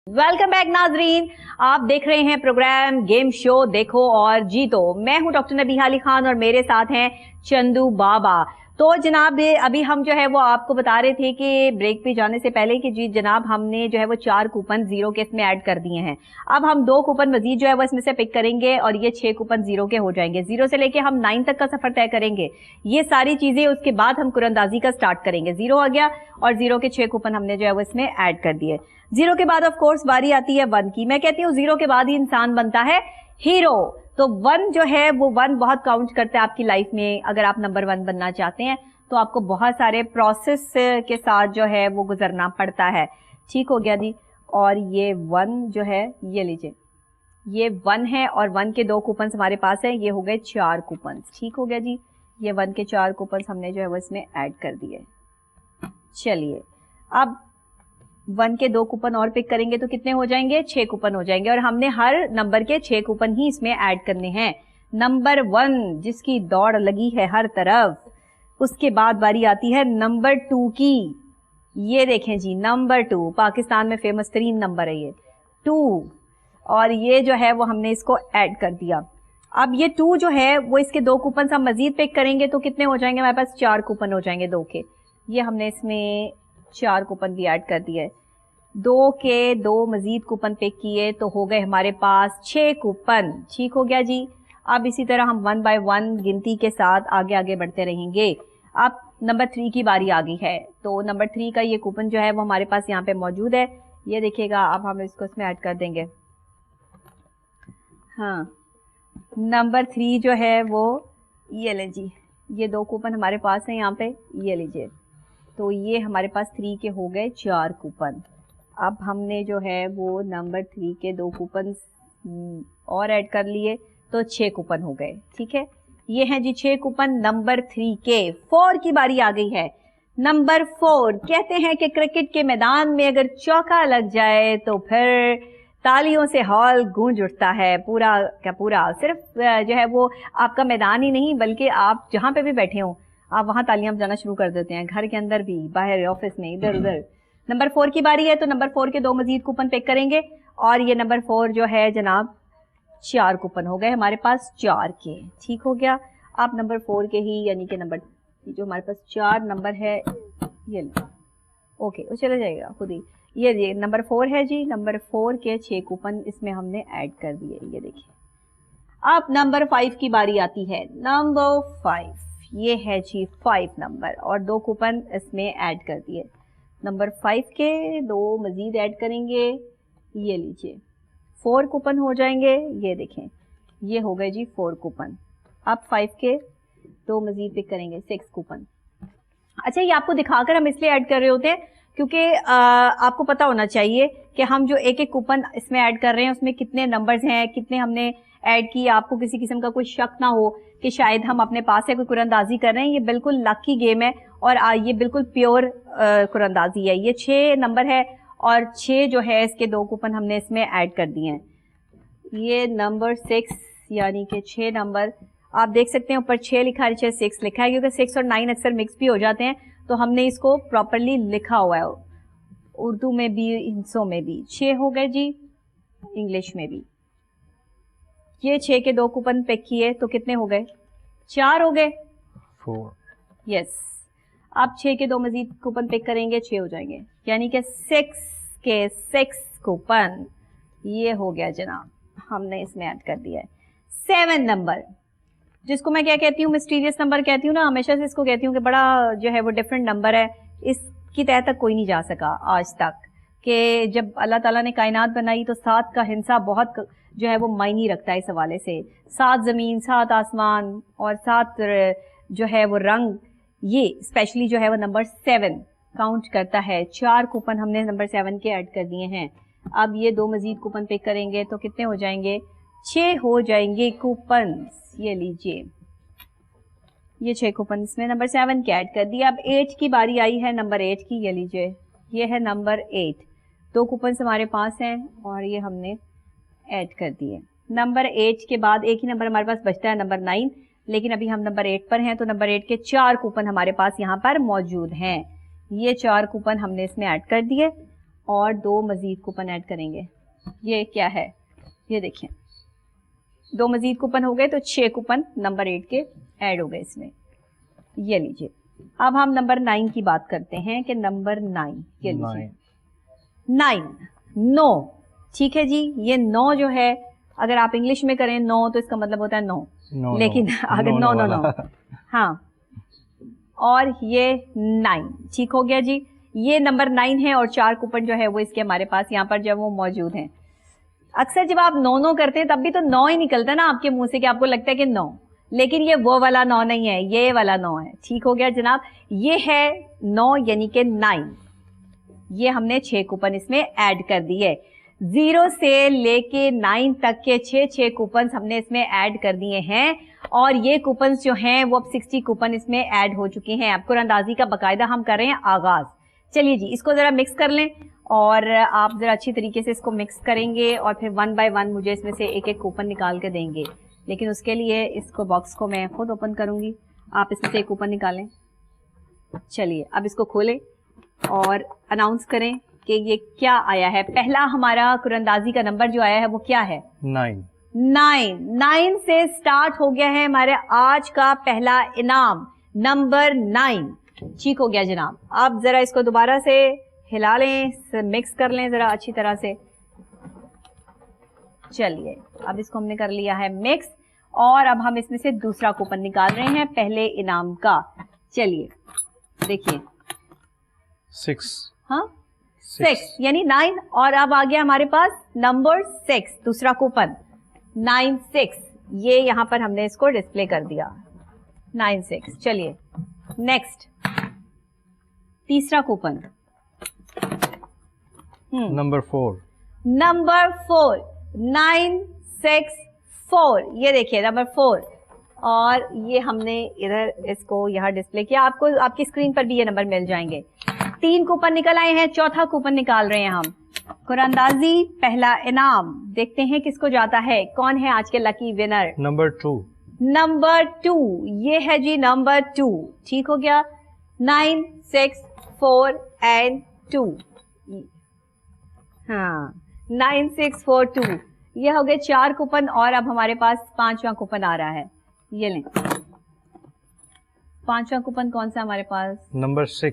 वेलकम बैक नाजरीन, आप देख रहे हैं प्रोग्राम गेम शो देखो और जीतो। मैं हूं डॉक्टर नबीहा अली खान और मेरे साथ हैं चंदू बाबा। तो जनाब अभी हम जो है वो आपको बता रहे थे कि ब्रेक पे जाने से पहले कि जी जनाब हमने जो है वो 4 कूपन 0 के इसमें ऐड कर दिए हैं। अब हम 2 कूपन मजीद जो है वो इसमें से पिक करेंगे और ये 6 कूपन 0 के हो जाएंगे। 0 से लेके हम 9 तक का सफर तय करेंगे। ये सारी चीजें उसके बाद हम कुरंदाजी का स्टार्ट करेंगे। 0 आ गया और 0 के 6 कूपन हमने जो है वो इसमें ऐड कर दिए। 0 के बाद ऑफ कोर्स बारी आती है 1 की। मैं कहती हूँ 0 के बाद ही इंसान बनता है हीरो। तो 1 जो है वो 1 बहुत काउंट करता है आपकी लाइफ में। अगर आप नंबर 1 बनना चाहते हैं तो आपको बहुत सारे प्रोसेस के साथ जो है वो गुजरना पड़ता है। ठीक हो गया जी। और ये 1 जो है, ये लीजिए, ये 1 है और 1 के 2 कूपन हमारे पास है। ये हो गए 4 कूपन। ठीक हो गया जी। ये 1 के 4 कूपन हमने जो है वो इसमें ऐड कर दिए। चलिए अब 1 के 2 कूपन और पिक करेंगे तो कितने हो जाएंगे? 6 कूपन हो जाएंगे और हमने हर नंबर के 6 कूपन ही इसमें ऐड करने हैं। नंबर 1 जिसकी दौड़ लगी है हर तरफ, उसके बाद बारी आती है नंबर 2 की। ये देखें जी, नंबर 2 पाकिस्तान में फेमस तरीन नंबर है ये 2, और ये जो है वो हमने इसको ऐड कर दिया। अब ये 2 जो है वो इसके 2 कूपन हम मजीद पिक करेंगे तो कितने हो जाएंगे? हमारे पास 4 कूपन हो जाएंगे 2 के। ये हमने इसमें 4 कूपन भी ऐड कर दिए। 2 के 2 मजीद कूपन पिक किए तो हो गए हमारे पास 6 कूपन। ठीक हो गया जी। अब इसी तरह हम 1 बाय 1 गिनती के साथ आगे आगे बढ़ते रहेंगे। अब नंबर 3 की बारी आ गई है, तो नंबर 3 का ये कूपन जो है वो हमारे पास यहाँ पे मौजूद है। ये देखिएगा, अब हम इसको इसमें ऐड कर देंगे। हाँ, नंबर 3 जो है वो ये ले जी, ये 2 कूपन हमारे पास है यहाँ पे, ये लीजिए। तो ये हमारे पास 3 के हो गए 4 कूपन। अब हमने जो है वो नंबर 3 के 2 कूपन और ऐड कर लिए तो 6 कूपन हो गए। ठीक है, ये हैं जी 6 कूपन नंबर 3 के। 4 की बारी आ गई है। नंबर 4 कहते हैं कि क्रिकेट के मैदान में अगर चौका लग जाए तो फिर तालियों से हॉल गूंज उठता है। पूरा क्या पूरा, सिर्फ जो है वो आपका मैदान ही नहीं बल्कि आप जहाँ पे भी बैठे हों आप वहाँ तालियां बजाना शुरू कर देते हैं, घर के अंदर भी, बाहर ऑफिस में, इधर उधर। नंबर 4 की बारी है तो नंबर 4 के 2 मजीद कूपन पिक करेंगे और ये नंबर 4 जो है जनाब 4 कूपन हो गए हमारे पास 4 के। ठीक हो गया। आप नंबर 4 के ही यानी कि नंबर जो हमारे पास 4 नंबर है ये ओके वो चला जाएगा खुद ही। ये नंबर 4 है जी, नंबर 4 के 6 कूपन इसमें हमने ऐड कर दिए। ये देखिए, अब नंबर 5 की बारी आती है। नंबर 5 ये है जी 5 नंबर और 2 कूपन इसमें ऐड कर दिए। नंबर 5 के 2 मजीद ऐड करेंगे। ये लीजिए 4 कूपन हो जाएंगे। ये देखें, ये हो गए जी 4 कूपन। अब 5 के 2 मजीद पिक करेंगे 6 कूपन। अच्छा, ये आपको दिखाकर हम इसलिए ऐड कर रहे होते हैं क्योंकि आपको पता होना चाहिए कि हम जो एक एक कूपन इसमें ऐड कर रहे हैं उसमें कितने नंबर्स हैं, कितने हमने ऐड किए। आपको किसी किस्म का कोई शक ना हो कि शायद हम अपने पास से कोई कुरंदाजी कर रहे हैं। ये बिल्कुल लकी गेम है और ये बिल्कुल प्योर कुरंदाजी है। ये 6 नंबर है और 6 जो है इसके 2 कूपन हमने इसमें ऐड कर दिए हैं। ये नंबर 6 यानी कि 6 नंबर आप देख सकते हैं, ऊपर 6 लिखा है, नीचे 6 लिखा है क्योंकि 6 और 9 अक्सर मिक्स भी हो जाते हैं तो हमने इसको प्रॉपरली लिखा हुआ है, उर्दू में भी हिंसों में भी। 6 हो गए जी, इंग्लिश में भी। ये 6 के 2 कूपन पिक किए तो कितने हो गए? 4 हो गए। 4। यस। अब 6 के 2 मजीद कूपन पिक करेंगे, 6 हो जाएंगे, यानी कि 6 के 6 कूपन ये हो गया जनाब, हमने इसमें ऐड कर दिया है। 7 नंबर, जिसको मैं क्या कहती हूँ, मिस्टीरियस नंबर कहती हूँ ना, हमेशा से इसको कहती हूँ कि बड़ा जो है वो डिफरेंट नंबर है, इसकी तह तक कोई नहीं जा सका आज तक, कि जब अल्लाह ताला ने कायनात बनाई तो 7 का हिस्सा बहुत जो है वो मायने रखता है इस हवाले से। 7 ज़मीन, 7 आसमान और 7 जो है वो रंग, ये स्पेशली जो है वो नंबर 7 काउंट करता है। 4 कूपन हमने नंबर 7 के ऐड कर दिए हैं। अब ये 2 मजीद कूपन पिक करेंगे तो कितने हो जाएंगे, 6 हो जाएंगे कूपन। ये लीजिए, ये 6 कूपन इसमें नंबर 7 के ऐड कर दिया। अब 8 की बारी आई है, नंबर 8 की, ये लीजिए, ये है नंबर 8। 2 कूपन हमारे पास हैं और ये हमने ऐड कर दिए। नंबर 8 के बाद एक ही नंबर हमारे पास बचता है, नंबर 9, लेकिन अभी हम नंबर 8 पर हैं, तो नंबर 8 के 4 कूपन हमारे पास यहाँ पर मौजूद हैं। ये 4 कूपन हमने इसमें ऐड कर दिए और 2 मजीद कूपन ऐड करेंगे। ये क्या है, ये देखिए, 2 मजीद कूपन हो गए तो 6 कूपन नंबर 8 के ऐड हो गए इसमें। ये लीजिए, अब हम नंबर 9 की बात करते हैं कि नंबर 9, ये लीजिए 9, ठीक है जी। ये 9 जो है, अगर आप इंग्लिश में करें 9 तो इसका मतलब होता है 9, लेकिन अगर 9 हाँ, और ये 9, ठीक हो गया जी। ये नंबर 9 है और 4 कूपन जो है वो इसके हमारे पास यहाँ पर जब वो मौजूद हैं। अक्सर जब आप 9 करते हैं तब भी तो 9 ही निकलता है ना आपके मुंह से, कि आपको लगता है कि 9, लेकिन ये वो वाला 9 नहीं है, ये वाला 9 है, ठीक हो गया जनाब। ये है 9 यानी कि 9। ये हमने 6 कूपन इसमें ऐड कर दिए। 0 से लेके 9 तक के 6 कूपन हमने इसमें ऐड कर दिए हैं और ये कूपन जो हैं वो अब 60 कूपन इसमें ऐड हो चुके हैं। अब कुरानंदाजी का बाकायदा हम कर रहे हैं आगाज। चलिए जी, इसको जरा मिक्स कर लें और आप जरा अच्छी तरीके से इसको मिक्स करेंगे और फिर 1 बाय 1 मुझे इसमें से एक कूपन निकाल के देंगे, लेकिन उसके लिए इसको बॉक्स को मैं खुद ओपन करूंगी, आप इसमें से एक कूपन निकालें। चलिए, अब इसको खोलें और अनाउंस करें कि ये क्या आया है। पहला हमारा कुरानंदाजी का नंबर जो आया है वो क्या है, 9 से स्टार्ट हो गया है हमारे आज का पहला इनाम, नंबर 9, ठीक हो गया जनाब। अब जरा इसको दोबारा से हिला लें, मिक्स कर लें जरा अच्छी तरह से। चलिए, अब इसको हमने कर लिया है मिक्स और अब हम इसमें से दूसरा कूपन निकाल रहे हैं पहले इनाम का। चलिए देखिए, 6, हाँ 6 यानी 9 और अब आ गया हमारे पास नंबर 6, दूसरा कूपन 9-6, ये यहाँ पर हमने इसको डिस्प्ले कर दिया 9-6। चलिए नेक्स्ट, तीसरा कूपन नंबर 4, 9-6-4, ये देखिए नंबर 4 और ये हमने इधर इसको यहाँ डिस्प्ले किया। आपको आपकी स्क्रीन पर भी ये नंबर मिल जाएंगे। 3 कूपन निकल आए हैं, चौथा कूपन निकाल रहे हैं हम। कुरानंदाजी पहला इनाम, देखते हैं किसको जाता है, कौन है आज के लकी विनर। नंबर 2, ये है जी नंबर 2, ठीक हो गया। 9, 6, 4 and 2, हाँ 9, 6, 4, 2, ये हो गए 4 कूपन और अब हमारे पास 5वां कूपन आ रहा है। ये लें, 5वां कूपन कौन सा हमारे पास, नंबर 6,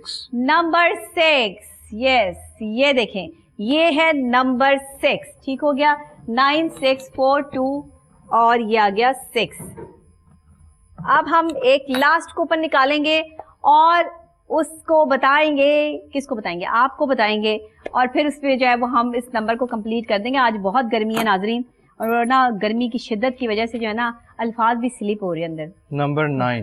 यस, ये देखें, ये है नंबर 6, ठीक हो गया। 9, 6, 4, 2 और ये आ गया 6। अब हम एक लास्ट कूपन निकालेंगे और उसको बताएंगे, किसको बताएंगे, आपको बताएंगे और फिर उस पर जो है वो हम इस नंबर को कंप्लीट कर देंगे। आज बहुत गर्मी है नाजरीन और ना गर्मी की शिद्दत की वजह से जो है ना अल्फाज भी स्लिप हो रही है अंदर। नंबर 9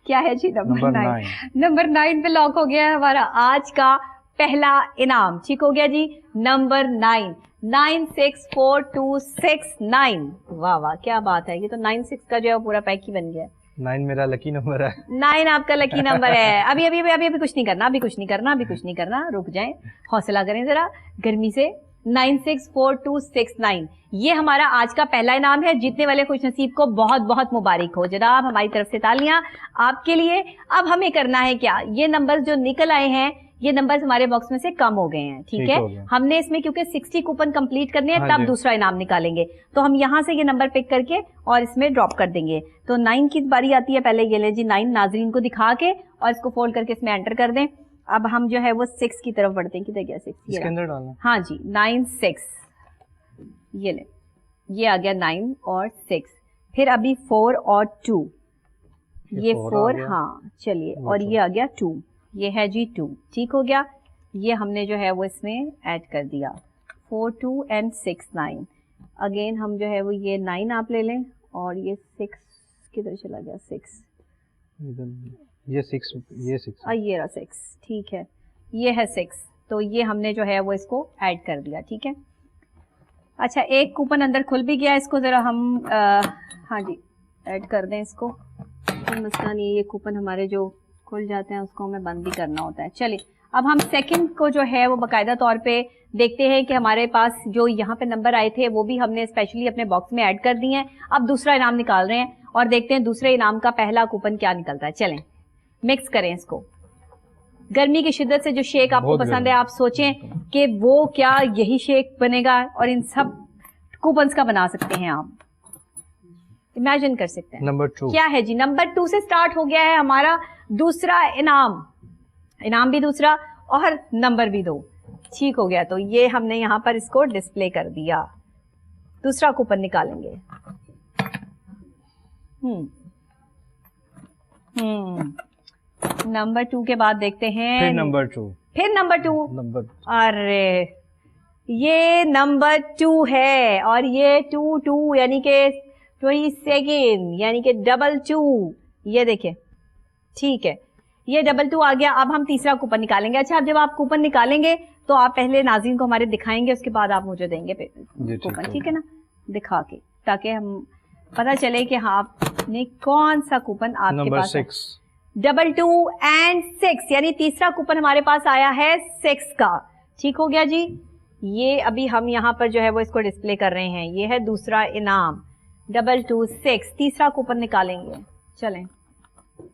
क्या है जी, नंबर 9, नंबर 9 पे लॉक हो गया है हमारा आज का पहला इनाम, ठीक हो गया जी। नंबर 9, 9, 6, 4, 2, 6, 9, वाह वाह क्या बात है, ये तो 9, 6 का जो है पूरा पैक ही बन गया। 9 मेरा लकी नंबर है। 9 आपका लकी नंबर है। अभी अभी अभी अभी कुछ नहीं करना, अभी कुछ नहीं करना, अभी कुछ नहीं करना, रुक जाएं, हौसला करें जरा गर्मी से। 9, 6, 4, 2, 6, 9, ये हमारा आज का पहला इनाम है। जीतने वाले खुश नसीब को बहुत बहुत मुबारक हो जनाब, हमारी तरफ से तालियां आपके लिए। अब हमें करना है क्या, ये नंबर जो निकल आए हैं ये नंबर हमारे बॉक्स में से कम हो गए हैं, ठीक है। हमने इसमें क्योंकि 60 कूपन कंप्लीट करने हैं तब दूसरा इनाम निकालेंगे, तो हम यहाँ से ये नंबर पिक करके और इसमें ड्रॉप कर देंगे। तो 9 की बारी आती है, पहले ये ले जी 9 नाजरीन को दिखा के और इसको फोल्ड करके इसमें एंटर कर दें। अब हम जो है वो 6 की तरफ बढ़ते हैं, किधर गया 6? इसके अंदर डालना, हाँ जी 9 6, ये ले, ये आ गया 9 और 6, फिर अभी 4 और 2, ये 4, हाँ चलिए, और ये आ गया 2, ये है जी 2, ठीक हो गया। ये हमने जो है वो इसमें ऐड कर दिया, 4 2 एंड 6 9। अगेन हम जो है वो ये 9 आप ले लें और ये 6 किधर चला गया 6, ये 6, ये 6, ये रहा 6, ठीक है, ये है 6, तो ये हमने जो है वो इसको ऐड कर दिया, ठीक है। अच्छा एक कूपन अंदर खुल भी गया, इसको जरा हम हाँ जी ऐड कर दें इसको, मसला नहीं, ये कूपन हमारे जो खुल जाते हैं उसको हमें बंद भी करना होता है। चलिए अब हम सेकंड को जो है वो बाकायदा तौर पे देखते हैं कि हमारे पास जो यहाँ पे नंबर आए थे वो भी हमने स्पेशली अपने बॉक्स में ऐड कर दिए हैं। अब दूसरा इनाम निकाल रहे हैं और देखते हैं दूसरे इनाम का पहला कूपन क्या निकलता है। चलें मिक्स करें इसको। गर्मी की शिद्दत से जो शेक आपको पसंद है, आप सोचें कि वो क्या यही शेक बनेगा और इन सब कूपन्स का बना सकते हैं, आप इमेजिन कर सकते हैं। नंबर 2 क्या है जी? नंबर 2 से स्टार्ट हो गया है हमारा दूसरा इनाम भी दूसरा और नंबर भी 2, ठीक हो गया। तो ये हमने यहाँ पर इसको डिस्प्ले कर दिया। दूसरा कूपन निकालेंगे। नंबर 2 के बाद देखते हैं फिर नंबर 2, फिर नंबर 2, अरे ये नंबर 2 है और ये 2 2 यानी कि 22 यानी कि डबल 2, ये देखिए, ठीक है, ये डबल 2 आ गया। अब हम तीसरा कूपन निकालेंगे। अच्छा अब जब आप कूपन निकालेंगे तो आप पहले नाज़रीन को हमारे दिखाएंगे, उसके बाद आप मुझे देंगे कूपन, ठीक है ना, दिखा के, ताकि हम पता चले कि हाँ आपने कौन सा कूपन आपके पास है। 2 2 एंड 6 यानी तीसरा कूपन हमारे पास आया है 6 का, ठीक हो गया जी। ये अभी हम यहाँ पर जो है वो इसको डिस्प्ले कर रहे हैं। ये है दूसरा इनाम 2 2 6। तीसरा कूपन निकालेंगे। चलें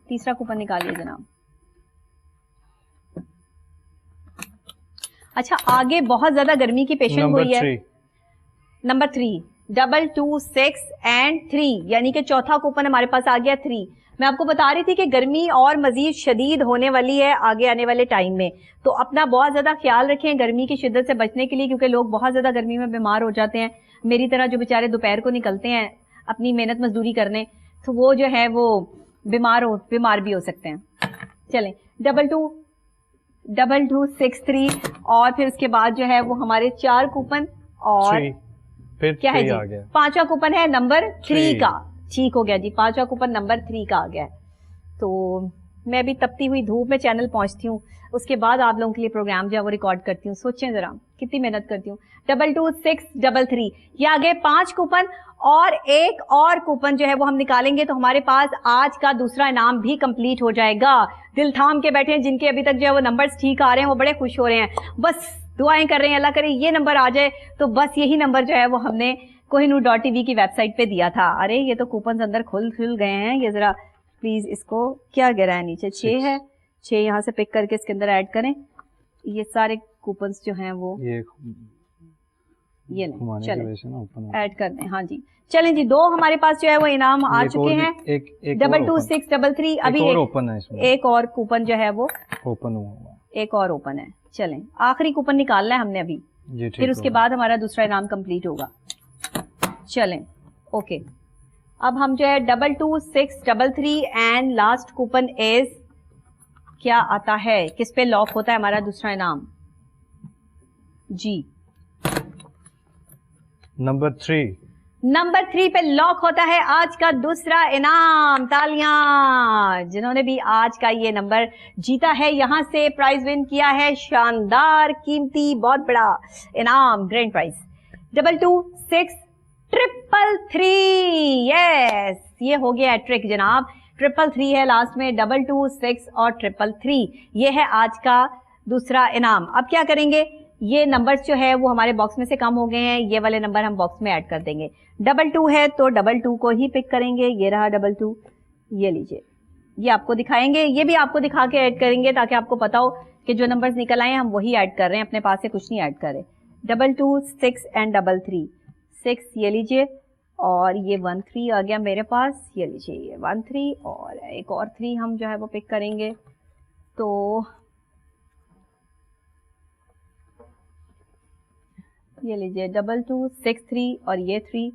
तीसरा कूपन निकालिए जनाब। अच्छा आगे बहुत ज्यादा गर्मी की पेशेंट हुई है। नंबर 3 2 2 6 एंड 3 यानी कि चौथा कूपन हमारे पास आ गया 3। मैं आपको बता रही थी कि गर्मी और मजीद शदीद होने वाली है आगे आने वाले टाइम में, तो अपना बहुत ज्यादा ख्याल रखें गर्मी की शिद्दत से बचने के लिए, क्योंकि लोग बहुत ज्यादा गर्मी में बीमार हो जाते हैं। मेरी तरह जो बेचारे दोपहर को निकलते हैं अपनी मेहनत मजदूरी करने, तो वो जो है वो बीमार भी हो सकते हैं। चलें 2 2 6 3 और फिर उसके बाद जो है वो हमारे 4 कूपन और फिर क्या है जी, 5वां कूपन है नंबर 3 का, ठीक हो गया जी। 5वां कूपन नंबर 3 का आ गया। तो मैं भी तपती हुई धूप में चैनल पहुंचती हूँ, उसके बाद आप लोगों के लिए प्रोग्राम जो है वो रिकॉर्ड करती हूँ। सोचें जरा कितनी मेहनत करती हूँ। 2 2 6 3 ये आ गए 5 कूपन और एक और कूपन जो है वो हम निकालेंगे, तो हमारे पास आज का दूसरा इनाम भी कंप्लीट हो जाएगा। दिल थाम के बैठे हैं, जिनके अभी तक जो है वो नंबर्स ठीक आ रहे हैं वो बड़े खुश हो रहे हैं, बस दुआएं कर रहे हैं अल्लाह करे ये नंबर आ जाए। तो बस यही नंबर जो है वो हमने kohinoor.tv की वेबसाइट पे दिया था। अरे ये तो कूपन अंदर खुल गए हैं, ये जरा प्लीज इसको क्या गिरा है नीचे, 6 है, 6 यहाँ से पिक करके इसके अंदर ऐड करें। ये सारे कूपन जो हैं वो ये चलें ऐड कर दें। हाँ जी चलें जी, 2 हमारे पास जो है वो इनाम आ चुके हैं। 2 2 6 3 अभी एक और कूपन जो है वो ओपन हुआ, एक और ओपन है। चलें आखिरी कूपन निकालना है हमने अभी, फिर उसके बाद हमारा दूसरा इनाम कंप्लीट होगा। चलें ओके, अब हम जो है 2 2 6 3 एंड लास्ट कूपन इज क्या आता है, किस पे लॉक होता है हमारा दूसरा इनाम जी? नंबर 3 पे लॉक होता है आज का दूसरा इनाम। तालियां जिन्होंने भी आज का ये नंबर जीता है, यहां से प्राइज विन किया है, शानदार कीमती बहुत बड़ा इनाम, ग्रैंड प्राइज 2 2 6 3 यस ये हो गया ट्रिक जनाब। 3 है लास्ट में, 2 2 6 और 3 ये है आज का दूसरा इनाम। अब क्या करेंगे, ये नंबर्स जो है वो हमारे बॉक्स में से कम हो गए हैं, ये वाले नंबर हम बॉक्स में ऐड कर देंगे। 2 2 है तो 2 2 को ही पिक करेंगे, ये रहा 2 2, ये लीजिए ये आपको दिखाएंगे, ये भी आपको दिखा के ऐड करेंगे ताकि आपको पता हो कि जो नंबर्स निकल आए हम वही ऐड कर रहे हैं, अपने पास से कुछ नहीं ऐड कर रहे। 22, 6 एंड 33, 6 ये लीजिए, और ये 13 आ गया मेरे पास, ये लीजिए ये 13, और एक और 3 हम जो है वो पिक करेंगे। तो ये लीजिए 22, 6, 3 और ये 3,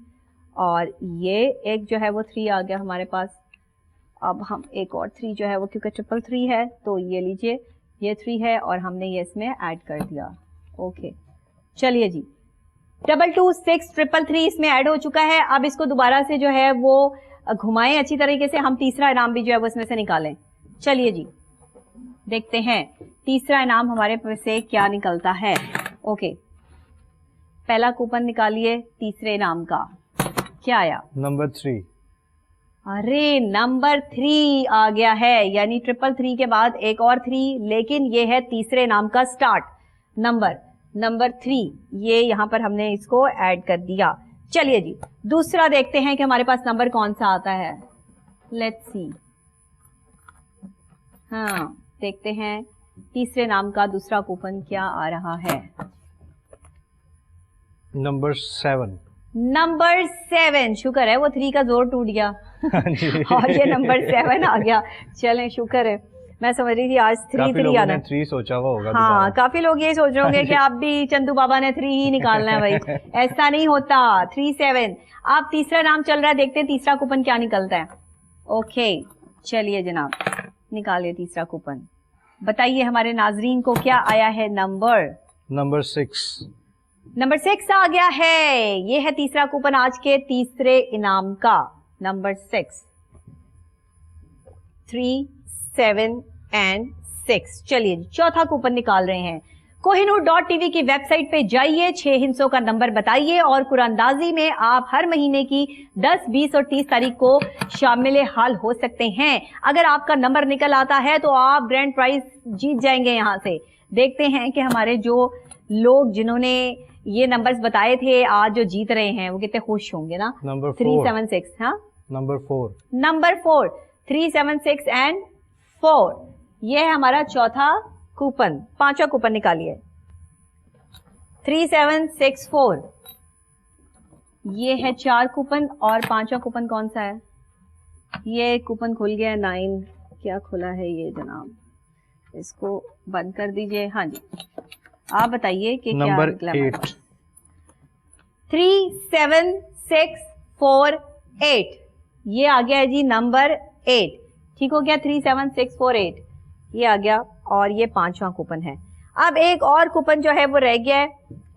और ये एक जो है वो 3 आ गया हमारे पास। अब हम एक और 3 जो है वो, क्योंकि 333 है तो ये लीजिए ये 3 है और हमने ये इसमें ऐड कर दिया। ओके चलिए जी, 22, 6, 333 इसमें ऐड हो चुका है। अब इसको दोबारा से जो है वो घुमाएं अच्छी तरीके से, हम तीसरा इनाम भी जो है वो इसमें से निकालें। चलिए जी देखते हैं तीसरा इनाम हमारे पास से क्या निकलता है। ओके पहला कूपन निकालिए तीसरे इनाम का, क्या आया? नंबर 3। अरे नंबर 3 आ गया है, यानी 333 के बाद एक और 3, लेकिन ये है तीसरे इनाम का स्टार्ट नंबर 3, ये यहां पर हमने इसको ऐड कर दिया। चलिए जी दूसरा देखते हैं कि हमारे पास नंबर कौन सा आता है। लेट्स सी, हाँ देखते हैं तीसरे नाम का दूसरा कूपन क्या आ रहा है। नंबर 7। नंबर 7, शुक्र है वो 3 का जोर टूट गया और ये नंबर 7 आ गया। चलें शुक्र है, मैं समझ रही थी आज 3 आना। 3 सोचा हुआ होगा। हाँ काफी लोग ये सोच रहे होंगे कि आप भी चंदू बाबा ने 3 ही निकालना है भाई, ऐसा नहीं होता। 3, 7। आप तीसरा नाम चल रहा है, देखते हैं तीसरा कूपन क्या निकलता है। ओके चलिए जनाब निकालिए तीसरा कूपन, बताइए हमारे नाजरीन को क्या आया है नंबर। नंबर 6। नंबर 6 आ गया है, ये है तीसरा कूपन आज के तीसरे इनाम का, नंबर 6, 3, 7 एंड 6। चलिए चौथा कूपन निकाल रहे हैं। Kohinoor.tv की वेबसाइट पे जाइए, 6 हिस्सों का नंबर बताइए और कुरानदाजी में आप हर महीने की 10, 20 और 30 तारीख को शामिल हाल हो सकते हैं। अगर आपका नंबर निकल आता है तो आप ग्रैंड प्राइज जीत जाएंगे। यहां से देखते हैं कि हमारे जो लोग जिन्होंने ये नंबर्स बताए थे आज जो जीत रहे हैं वो कितने खुश होंगे ना। नंबर 376, हाँ नंबर 4। नंबर 4, 376 एंड 4, ये है हमारा चौथा कूपन। पांचवा कूपन निकालिए, 3764, ये है 4 कूपन, और पांचवा कूपन कौन सा है? ये कूपन खुल गया है 9, क्या खुला है ये जनाब, इसको बंद कर दीजिए। हाँ जी आप बताइए कि क्या निकला। 8। 37648, ये आ गया है जी नंबर 8। ठीक हो गया, 37648 ये आ गया, और ये पांचवा कूपन है। अब एक और कूपन जो है वो रह गया है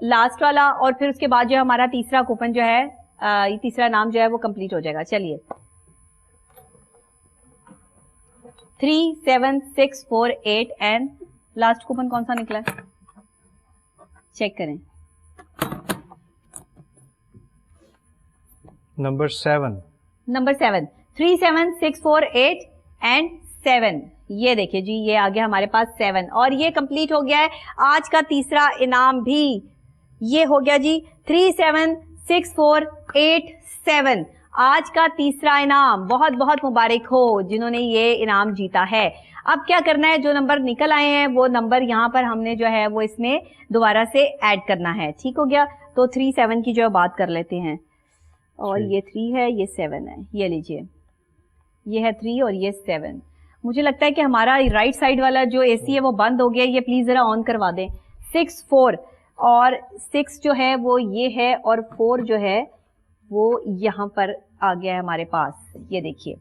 लास्ट वाला, और फिर उसके बाद जो हमारा तीसरा कूपन जो है ये तीसरा नाम जो है वो कंप्लीट हो जाएगा। चलिए 37648 एंड लास्ट कूपन कौन सा निकला है चेक करें। नंबर 7। नंबर 7, 37648 एंड 7, ये देखिए जी ये आ गया हमारे पास 7, और ये कंप्लीट हो गया है आज का तीसरा इनाम भी। ये हो गया जी 37648 आज का तीसरा इनाम। बहुत बहुत मुबारक हो जिन्होंने ये इनाम जीता है। अब क्या करना है, जो नंबर निकल आए हैं वो नंबर यहाँ पर हमने जो है वो इसमें दोबारा से ऐड करना है। ठीक हो गया, तो 3, 7 की जो बात कर लेते हैं, और ये 3 है ये 7 है, ये लीजिए ये है 3 और ये 7। मुझे लगता है कि हमारा राइट साइड वाला जो एसी है वो बंद हो गया, ये प्लीज जरा ऑन करवा दें। 6, 4 और 6 जो है वो ये है, और 4 जो है वो यहाँ पर आ गया है हमारे पास। ये देखिए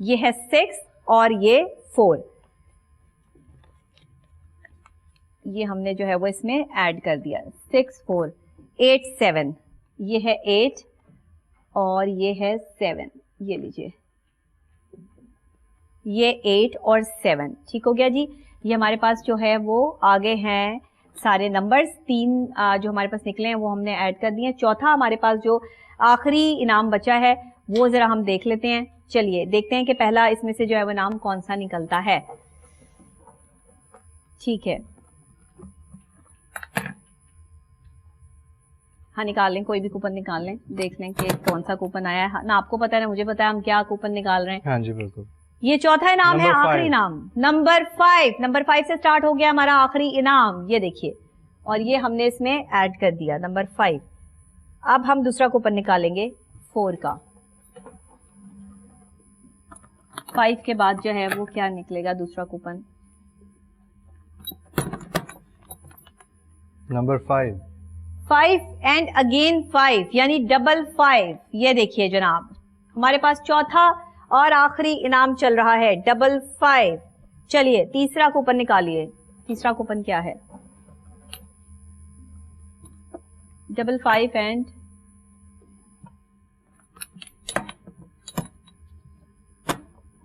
ये है 6 और ये 4, ये हमने जो है वो इसमें ऐड कर दिया। 6, 4, 8, 7, ये है 8 और ये है 7, ये लीजिए ये 8 और 7। ठीक हो गया जी, ये हमारे पास जो है वो आगे हैं सारे नंबर्स। 3 जो हमारे पास निकले हैं वो हमने ऐड कर दिए। चौथा हमारे पास जो आखिरी इनाम बचा है वो जरा हम देख लेते हैं। चलिए देखते हैं कि पहला इसमें से जो है वो इनाम कौन सा निकलता है। ठीक है, हाँ निकाल लें, कोई भी कूपन निकाल लें, देख लें कि कौन सा कूपन आया है ना। आपको पता है ना मुझे पता है हम क्या कूपन निकाल रहे हैं। हाँ जी बिल्कुल। ये चौथा इनाम है, Number आखिरी 5. इनाम नंबर 5। नंबर 5 से स्टार्ट हो गया हमारा आखिरी इनाम, ये देखिए, और ये हमने इसमें ऐड कर दिया नंबर 5। अब हम दूसरा कूपन निकालेंगे 4 का। 5 के बाद जो है वो क्या निकलेगा दूसरा कूपन? नंबर 5। 5 एंड अगेन 5 यानी डबल 5। ये देखिए जनाब, हमारे पास चौथा और आखिरी इनाम चल रहा है डबल 5। चलिए तीसरा कूपन निकालिए। तीसरा कूपन क्या है? Double 5 and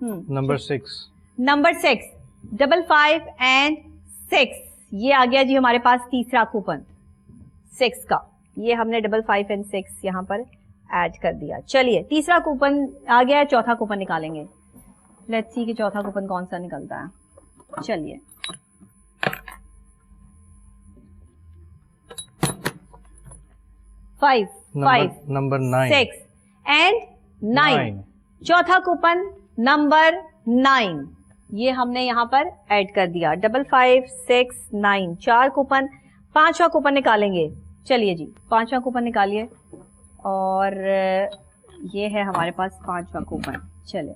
number 6। Number 6, double 5 and 6। ये आ गया जी हमारे पास तीसरा कूपन 6 का। ये हमने डबल 5 एंड 6 यहां पर ऐड कर दिया। चलिए तीसरा कूपन आ गया है, चौथा कूपन निकालेंगे। लेट्स सी कि चौथा कूपन कौन सा निकलता है। चलिए नंबर 9। 6 एंड 9। चौथा कूपन नंबर 9, ये हमने यहां पर ऐड कर दिया। Double 5 6 9 4 coupon. पांचवा कूपन निकालेंगे। चलिए जी पांचवा कूपन निकालिए, और ये है हमारे पास पांचवा कूपन। चलिए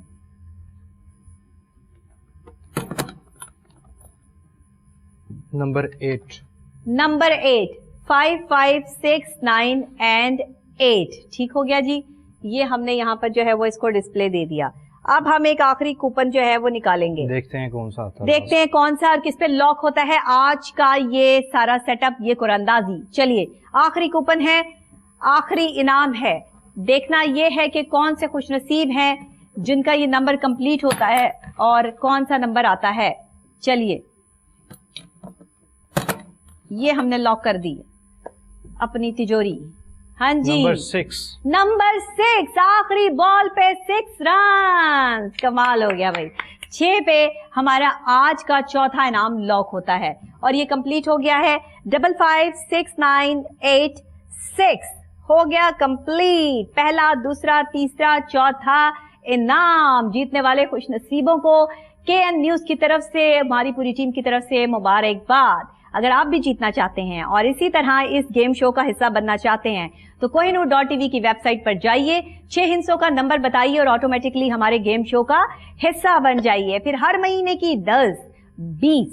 नंबर 8। Number 8, 5 5 6 9 and 8। ठीक हो गया जी, ये हमने यहाँ पर जो है वो इसको डिस्प्ले दे दिया। अब हम एक आखिरी कूपन जो है वो निकालेंगे। देखते हैं कौन सा आता है। देखते हैं कौन सा और किस पे लॉक होता है आज का ये सारा सेटअप, ये कुरानंदाजी। चलिए आखिरी कूपन है, आखिरी इनाम है। देखना ये है कि कौन से खुशनसीब हैं जिनका ये नंबर कंप्लीट होता है और कौन सा नंबर आता है। चलिए ये हमने लॉक कर दी अपनी तिजोरी। हाँ जी नंबर 6। नंबर 6, आखिरी बॉल पे 6 रन। कमाल हो गया भाई। 6 पे हमारा आज का चौथा इनाम लॉक होता है और ये कंप्लीट हो गया है। डबल 5 6 9 8 6 हो गया कंप्लीट। पहला, दूसरा, तीसरा, चौथा इनाम जीतने वाले खुशनसीबों को KN न्यूज की तरफ से, हमारी पूरी टीम की तरफ से मुबारकबाद। अगर आप भी जीतना चाहते हैं और इसी तरह इस गेम शो का हिस्सा बनना चाहते हैं तो kohinoor.tv की वेबसाइट पर जाइए, 6 हिस्सों का नंबर बताइए और ऑटोमेटिकली हमारे गेम शो का हिस्सा बन जाइए। फिर हर महीने की 10, 20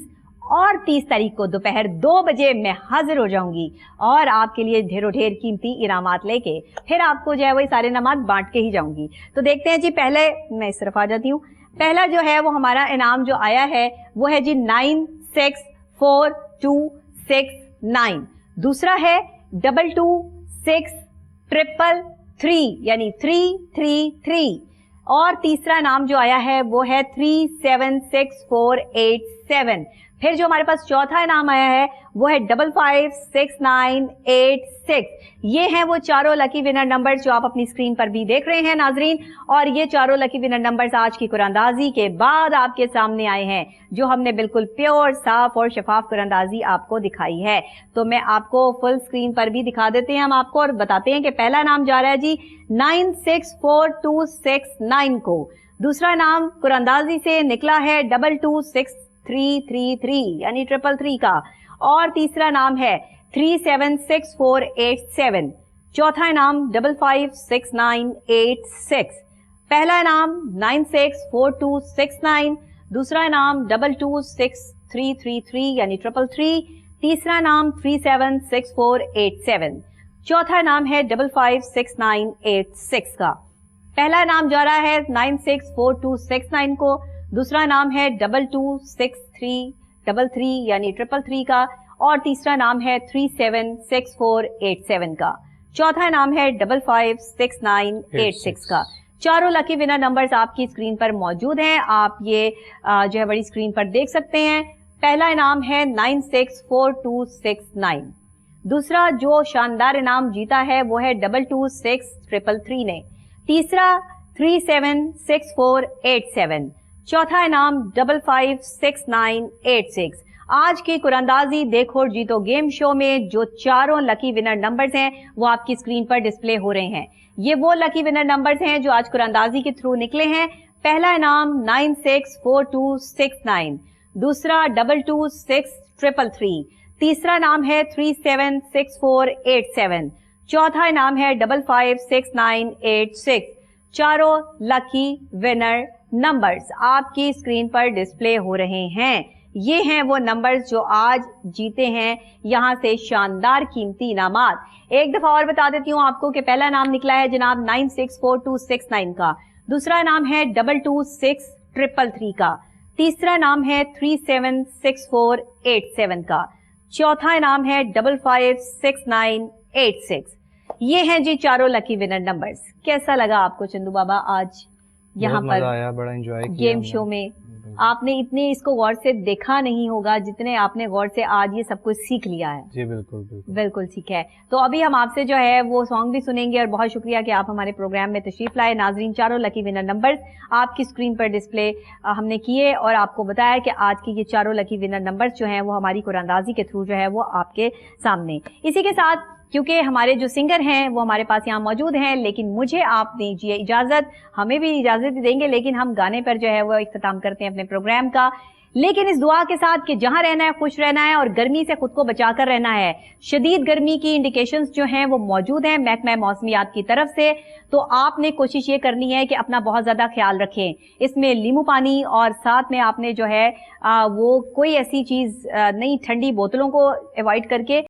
और 30 तारीख को दोपहर 2 बजे मैं हाजिर हो जाऊंगी और आपके लिए ढेरों ढेर कीमती इनामात लेके फिर आपको जो है वही सारे इनामात बांट के ही जाऊंगी। तो देखते हैं जी, पहले मैं इस तरफ आ जाती हूँ। पहला जो है वो हमारा इनाम जो आया है वो है जी 9 6 4 2 6 9। दूसरा है 2 2 6 3 3 यानी 3 3 3। और तीसरा नाम जो आया है वो है 3 7 6 4 8 7। फिर जो हमारे पास चौथा इनाम आया है वो है 5 5 6 9 8 6। ये हैं वो चारों लकी विनर नंबर्स जो आप अपनी स्क्रीन पर भी देख रहे हैं नाजरीन। और ये चारों लकी विनर नंबर्स आज की कुरानंदाजी के बाद आपके सामने आए हैं, जो हमने बिल्कुल प्योर, साफ और शफाफ कुरानंदाजी आपको दिखाई है। तो मैं आपको फुल स्क्रीन पर भी दिखा देते हैं हम आपको और बताते हैं कि पहला नाम जा रहा है जी 9 6 4 2 6 9 को। दूसरा नाम कुरानंदाजी से निकला है 2 2 6 3 3 3 यानी 3 3 का। और तीसरा नाम है 3 7 6 4 8 7। चौथा इनाम 5 5 6 9 8 6। पहला इनाम 9 6 4 2 6 9। दूसरा इनाम 2 2 6 3 3 3 यानी 3 3। तीसरा इनाम 3 7 6 4 8 7। चौथा इनाम है 5 5 6 9 8 6 का। पहला इनाम जा रहा है 9 6 4 2 6 9 को। दूसरा नाम है 2 2 6 3 3 3 यानी 3 3 का। और तीसरा नाम है 3 7 6 4 8 7 का। चौथा नाम है 5 5 6 9 8 6 का। चारों लकी विनर नंबर्स आपकी स्क्रीन पर मौजूद हैं, आप ये जो है बड़ी स्क्रीन पर देख सकते हैं। पहला इनाम है 9 6 4 2 6 9। दूसरा जो शानदार इनाम जीता है वो है 2 2 6 3 3 ने। तीसरा 3 7 6 4 8 7। चौथा इनाम 5 5 6 9 8 6। आज की कुरानंदाजी देखो और जीतो गेम शो में जो चारों लकी विनर नंबर्स हैं वो आपकी स्क्रीन पर डिस्प्ले हो रहे हैं। ये वो लकी विनर नंबर्स हैं जो आज कुरानंदाजी के थ्रू निकले हैं। पहला इनाम 964269, दूसरा 226333, तीसरा इनाम है 376487, चौथा इनाम है 556986। चारों लकी विनर नंबर्स आपकी स्क्रीन पर डिस्प्ले हो रहे हैं। ये हैं वो नंबर्स जो आज जीते हैं यहां से शानदार कीमती इनामात। एक दफा और बता देती हूं आपको कि पहला इनाम निकला है जनाब 964269 का, दूसरा इनाम है 226333 का, तीसरा इनाम है 376487 का, चौथा इनाम है 556986। ये हैं जी चारों लकी विनर नंबर्स। कैसा लगा आपको चंदू बाबा आज यहाँ पर आया, बड़ा एंजॉय किया गेम शो में? आपने इतने इसको गौर से देखा नहीं होगा जितने आपने गौर से आज ये सब कुछ सीख लिया है। जी बिल्कुल बिल्कुल बिल्कुल ठीक है। तो अभी हम आपसे जो है वो सॉन्ग भी सुनेंगे और बहुत शुक्रिया कि आप हमारे प्रोग्राम में तशरीफ लाए। नाजरीन, चारों लकी विनर नंबर्स आपकी स्क्रीन पर डिस्प्ले हमने किए और आपको बताया कि आज के ये चारों लकी विनर नंबर्स जो हैं वो हमारी कुरानंदाजी के थ्रू जो है वो आपके सामने। इसी के साथ क्योंकि हमारे जो सिंगर हैं वो हमारे पास यहाँ मौजूद हैं, लेकिन मुझे आप दीजिए इजाजत, हमें भी इजाजत देंगे, लेकिन हम गाने पर जो है वो इख्तिताम करते हैं अपने प्रोग्राम का, लेकिन इस दुआ के साथ कि जहां रहना है खुश रहना है और गर्मी से खुद को बचाकर रहना है। शदीद गर्मी की इंडिकेशंस जो हैं वो मौजूद हैं महकमा मौसमियात की तरफ से, तो आपने कोशिश ये करनी है कि अपना बहुत ज्यादा ख्याल रखें। इसमें नींबू पानी और साथ में आपने जो है वो कोई ऐसी चीज नहीं, ठंडी बोतलों को अवॉइड करके